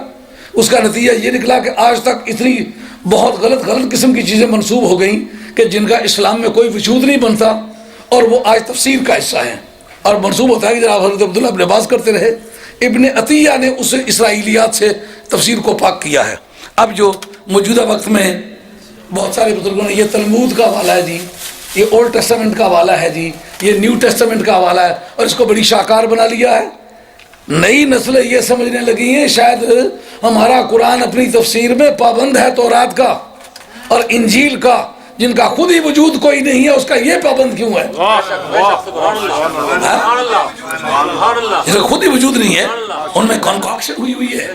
اس کا نتیجہ یہ نکلا کہ آج تک اتنی بہت غلط قسم کی چیزیں منسوب ہو گئیں کہ جن کا اسلام میں کوئی وجود نہیں بنتا, اور وہ آج تفسیر کا حصہ ہیں اور منسوب ہوتا ہے کہ جناب حضرت عبداللہ ابن عباس کرتے رہے. ابن عطیہ نے اس اسرائیلیات سے تفسیر کو پاک کیا ہے. اب جو موجودہ وقت میں بہت سارے بزرگوں نے یہ تلمود کا حوالہ ہے جی, یہ اولڈ ٹیسٹامنٹ کا حوالہ ہے جی, یہ نیو ٹیسٹامنٹ کا حوالہ ہے, اور اس کو بڑی شاہکار بنا لیا ہے. نئی نسلیں یہ سمجھنے لگی ہیں شاید ہمارا قرآن اپنی تفسیر میں پابند ہے تورات کا اور انجیل کا, جن کا خود ہی وجود کوئی نہیں ہے, اس کا یہ پابند کیوں ہے؟ جس کا خود ہی وجود نہیں ہے, ان میں کنکاکشن ہوئی ہوئی ہے.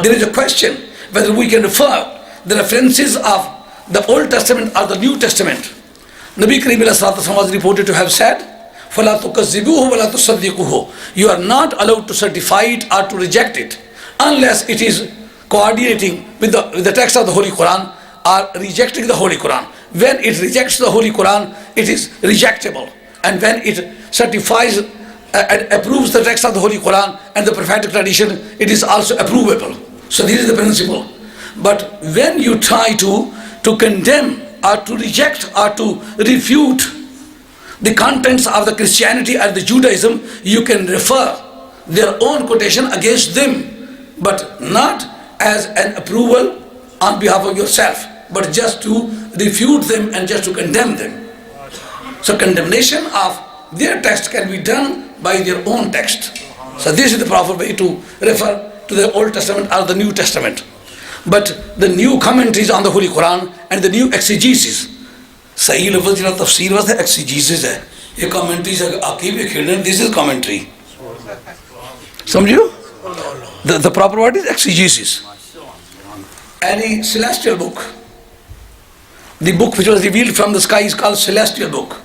There is a question whether we can refer the references of the Old Testament or the New Testament. Nabi Kareem ﷺ was reported to have said, فَلَا تُكَذِّبُوهُ وَلَا تُصَدِّقُوهُ. You are not allowed to certify it or to reject it unless it is coordinating with the text of the Holy Quran or rejecting the Holy Quran. When it rejects the Holy Quran, it is rejectable. And when it certifies and approves the text of the Holy Quran and the prophetic tradition, it is also approvable. So this is the principle. But when you try to condemn or to reject or to refute the contents of the Christianity and the Judaism, you can refer their own quotation against them, but not as an approval on behalf of yourself, but just to refute them and just to condemn them. So condemnation of their text can be done by their own text. So this is the proper way to refer to the Old Testament or the New Testament. But the new commentaries on the Holy Quran and the new exegesis صحیح لفظ جنہا تفسیر واسطے ایکسیجیسس ہے. یہ کامنٹری سے عقیب یہ کھیڑنے دس از کامنٹری. سمجھو the proper word is exegesis. Any celestial book, the book which was revealed from the sky is called celestial book,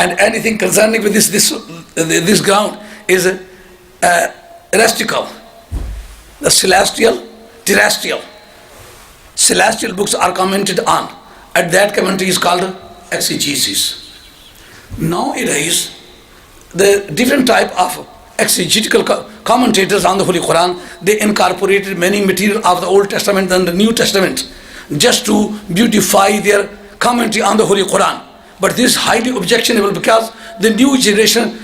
and anything concerning with this ground is terrestrial. The terrestrial celestial books are commented on, and that commentary is called exegesis. Nowadays the different type of exegetical commentators on the Holy Quran, they incorporated many material of the Old Testament and the New Testament just to beautify their commentary on the Holy Quran. But this is highly objectionable because the new generation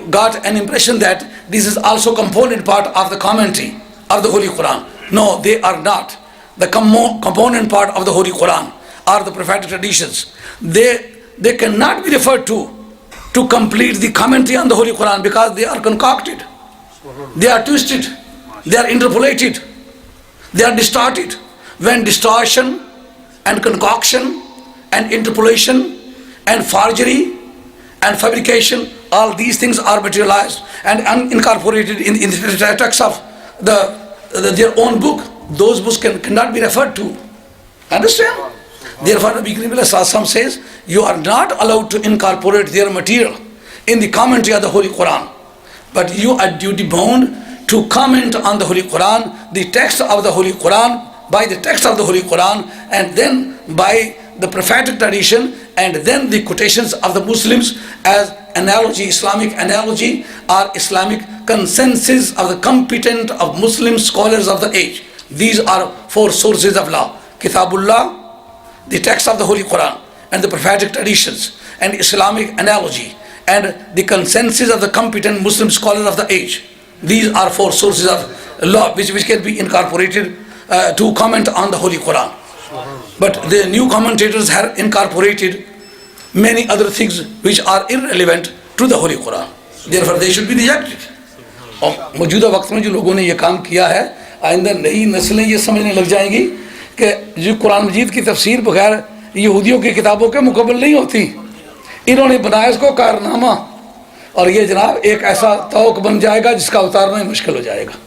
got an impression that this is also component part of the commentary of the Holy Quran. No, they are not. The component part of the Holy Quran are the prophetic traditions. They cannot be referred to complete the commentary on the Holy Quran because they are concocted, they are twisted, they are interpolated, they are distorted. When distortion and concoction and interpolation and forgery and fabrication, all these things are materialized and incorporated in the text of their own book, those books cannot be referred to. Understand? Therefore, Nabi Karim ﷺ says, you are not allowed to incorporate their material in the commentary of the Holy Quran, but you are duty bound to comment on the Holy Quran, the text of the Holy Quran, by the text of the Holy Quran, and then by the prophetic tradition, and then the quotations of the Muslims as analogy, Islamic analogy, or Islamic consensus of the competent of Muslim scholars of the age. These are four sources of law: Kitabullah, the text of the Holy Quran, and the prophetic traditions, and Islamic analogy, and the consensus of the competent Muslim scholars of the age. These are four sources of law which can be incorporated to comment on the Holy Quran. But the new commentators have incorporated many other things which are irrelevant to the Holy Quran. Therefore they should be rejected. اور موجودہ وقت میں جو لوگوں نے یہ کام کیا ہے، آئندہ نئی نسلیں یہ سمجھنے لگ جائیں گی کہ جو قرآن مجید کی تفسیر بغیر یہودیوں کی کتابوں کے مکمل نہیں ہوتی. انہوں نے بنایا اس کو کارنامہ، اور یہ جناب ایک ایسا توق بن جائے گا جس کا اتارنا مشکل ہو جائے گا.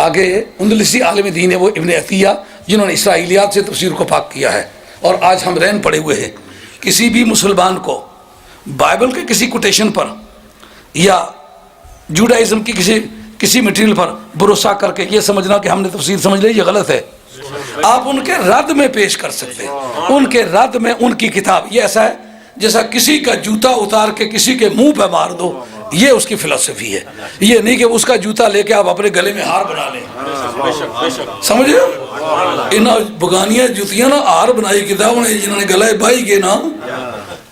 آگے اندلسی عالم دین ہے وہ ابن عطیہ، جنہوں نے اسرائیلیات سے تفسیر کو پاک کیا ہے، اور آج ہم رہن پڑے ہوئے ہیں. کسی بھی مسلمان کو بائبل کے کسی کوٹیشن پر یا جوڈائزم کی کسی مٹیریل پر بھروسہ کر کے یہ سمجھنا کہ ہم نے تفسیر سمجھ لی، یہ غلط ہے. آپ ان کے رد میں پیش کر سکتے ہیں، ان کے رد میں ان کی کتاب. یہ ایسا ہے جیسا کسی کا جوتا اتار کے کسی کے منہ پہ مار دو، یہ اس کی فلسفی ہے. یہ نہیں کہ اس کا جوتا لے کے آپ اپنے گلے میں ہار بنا لیں. سمجھے؟ انہاں بگانیاں جوتیاں نا ہار بنائی کتاب نے، جنہوں نے گلے بائی گے نا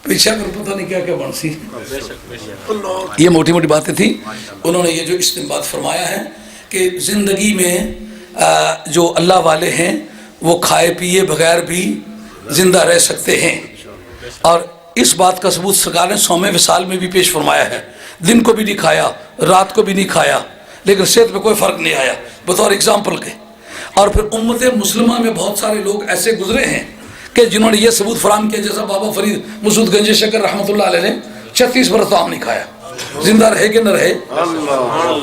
پیچھے کر پتہ نہیں کیا کیا بن سی. یہ موٹی موٹی باتیں تھیں. انہوں نے یہ جو استنباط فرمایا ہے کہ زندگی میں جو اللہ والے ہیں وہ کھائے پیے بغیر بھی زندہ رہ سکتے ہیں، اور اس بات کا ثبوت سرکار نے صوم وصال میں بھی پیش فرمایا ہے. دن کو بھی نہیں کھایا، رات کو بھی نہیں کھایا، لیکن صحت میں کوئی فرق نہیں آیا، بطور اگزامپل کے. اور پھر امت مسلمہ میں بہت سارے لوگ ایسے گزرے ہیں کہ جنہوں نے یہ ثبوت فراہم کیا، جیسا بابا فرید مسعود گنج شکر رحمۃ اللہ علیہ نے 36 برس تو آم نہیں کھایا، زندہ رہے کہ نہ رہے.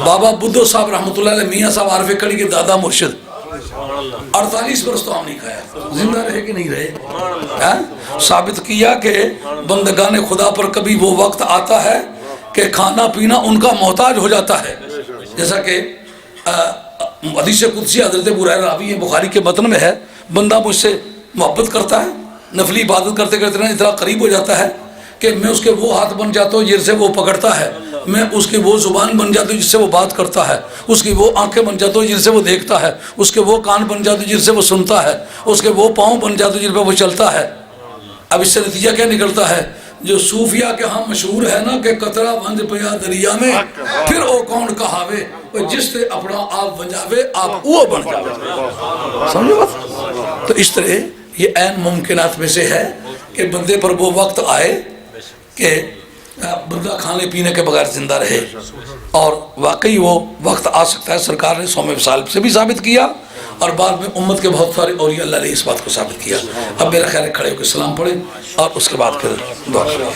بابا بدھو صاحب رحمۃ اللہ علیہ، میاں صاحب عارف کڑی کے دادا مرشد، 48 برس تو آم نہیں کھایا، زندہ رہے کہ نہیں رہے. ثابت کیا کہ بندگان خدا پر کبھی وہ وقت آتا ہے کہ کھانا پینا ان کا محتاج ہو جاتا ہے. جیسا کہ حدیث قدسی حضرت ابو ہریرہ راوی بخاری کے متن میں ہے، بندہ مجھ سے محبت کرتا ہے، نفلی عبادت کرتے کرتے اتنا قریب ہو جاتا ہے کہ میں اس کے وہ ہاتھ بن جاتا ہوں جن سے وہ پکڑتا ہے، میں اس کی وہ زبان بن جاتا ہوں جس سے وہ بات کرتا ہے، اس کی وہ آنکھیں بن جاتا ہوں جن سے وہ دیکھتا ہے، اس کے وہ کان بن جاتے جن سے وہ سنتا ہے، اس کے وہ پاؤں بن جاتے جن پہ وہ چلتا ہے. اب اس سے نتیجہ کیا نکلتا ہے؟ جو صوفیہ کے ہاں مشہور ہے نا کہ قطرہ ونج پیا دریا میں، پھر او کون کہاوے جس سے اپنا آپ بنجاوے آپ وہ بن جاوے. سمجھو بات؟ تو اس طرح یہ عین ممکنات میں سے ہے کہ بندے پر وہ وقت آئے کہ بندہ کھانے پینے کے بغیر زندہ رہے، اور واقعی وہ وقت آ سکتا ہے. سرکار نے صوم وصال سے بھی ثابت کیا، اور بعد میں امت کے بہت سارے اولیاء اللہ نے اس بات کو ثابت کیا. اب میرا خیال ہے کھڑے ہو کے سلام پڑھیں اور اس کے بعد پھر دعا کریں.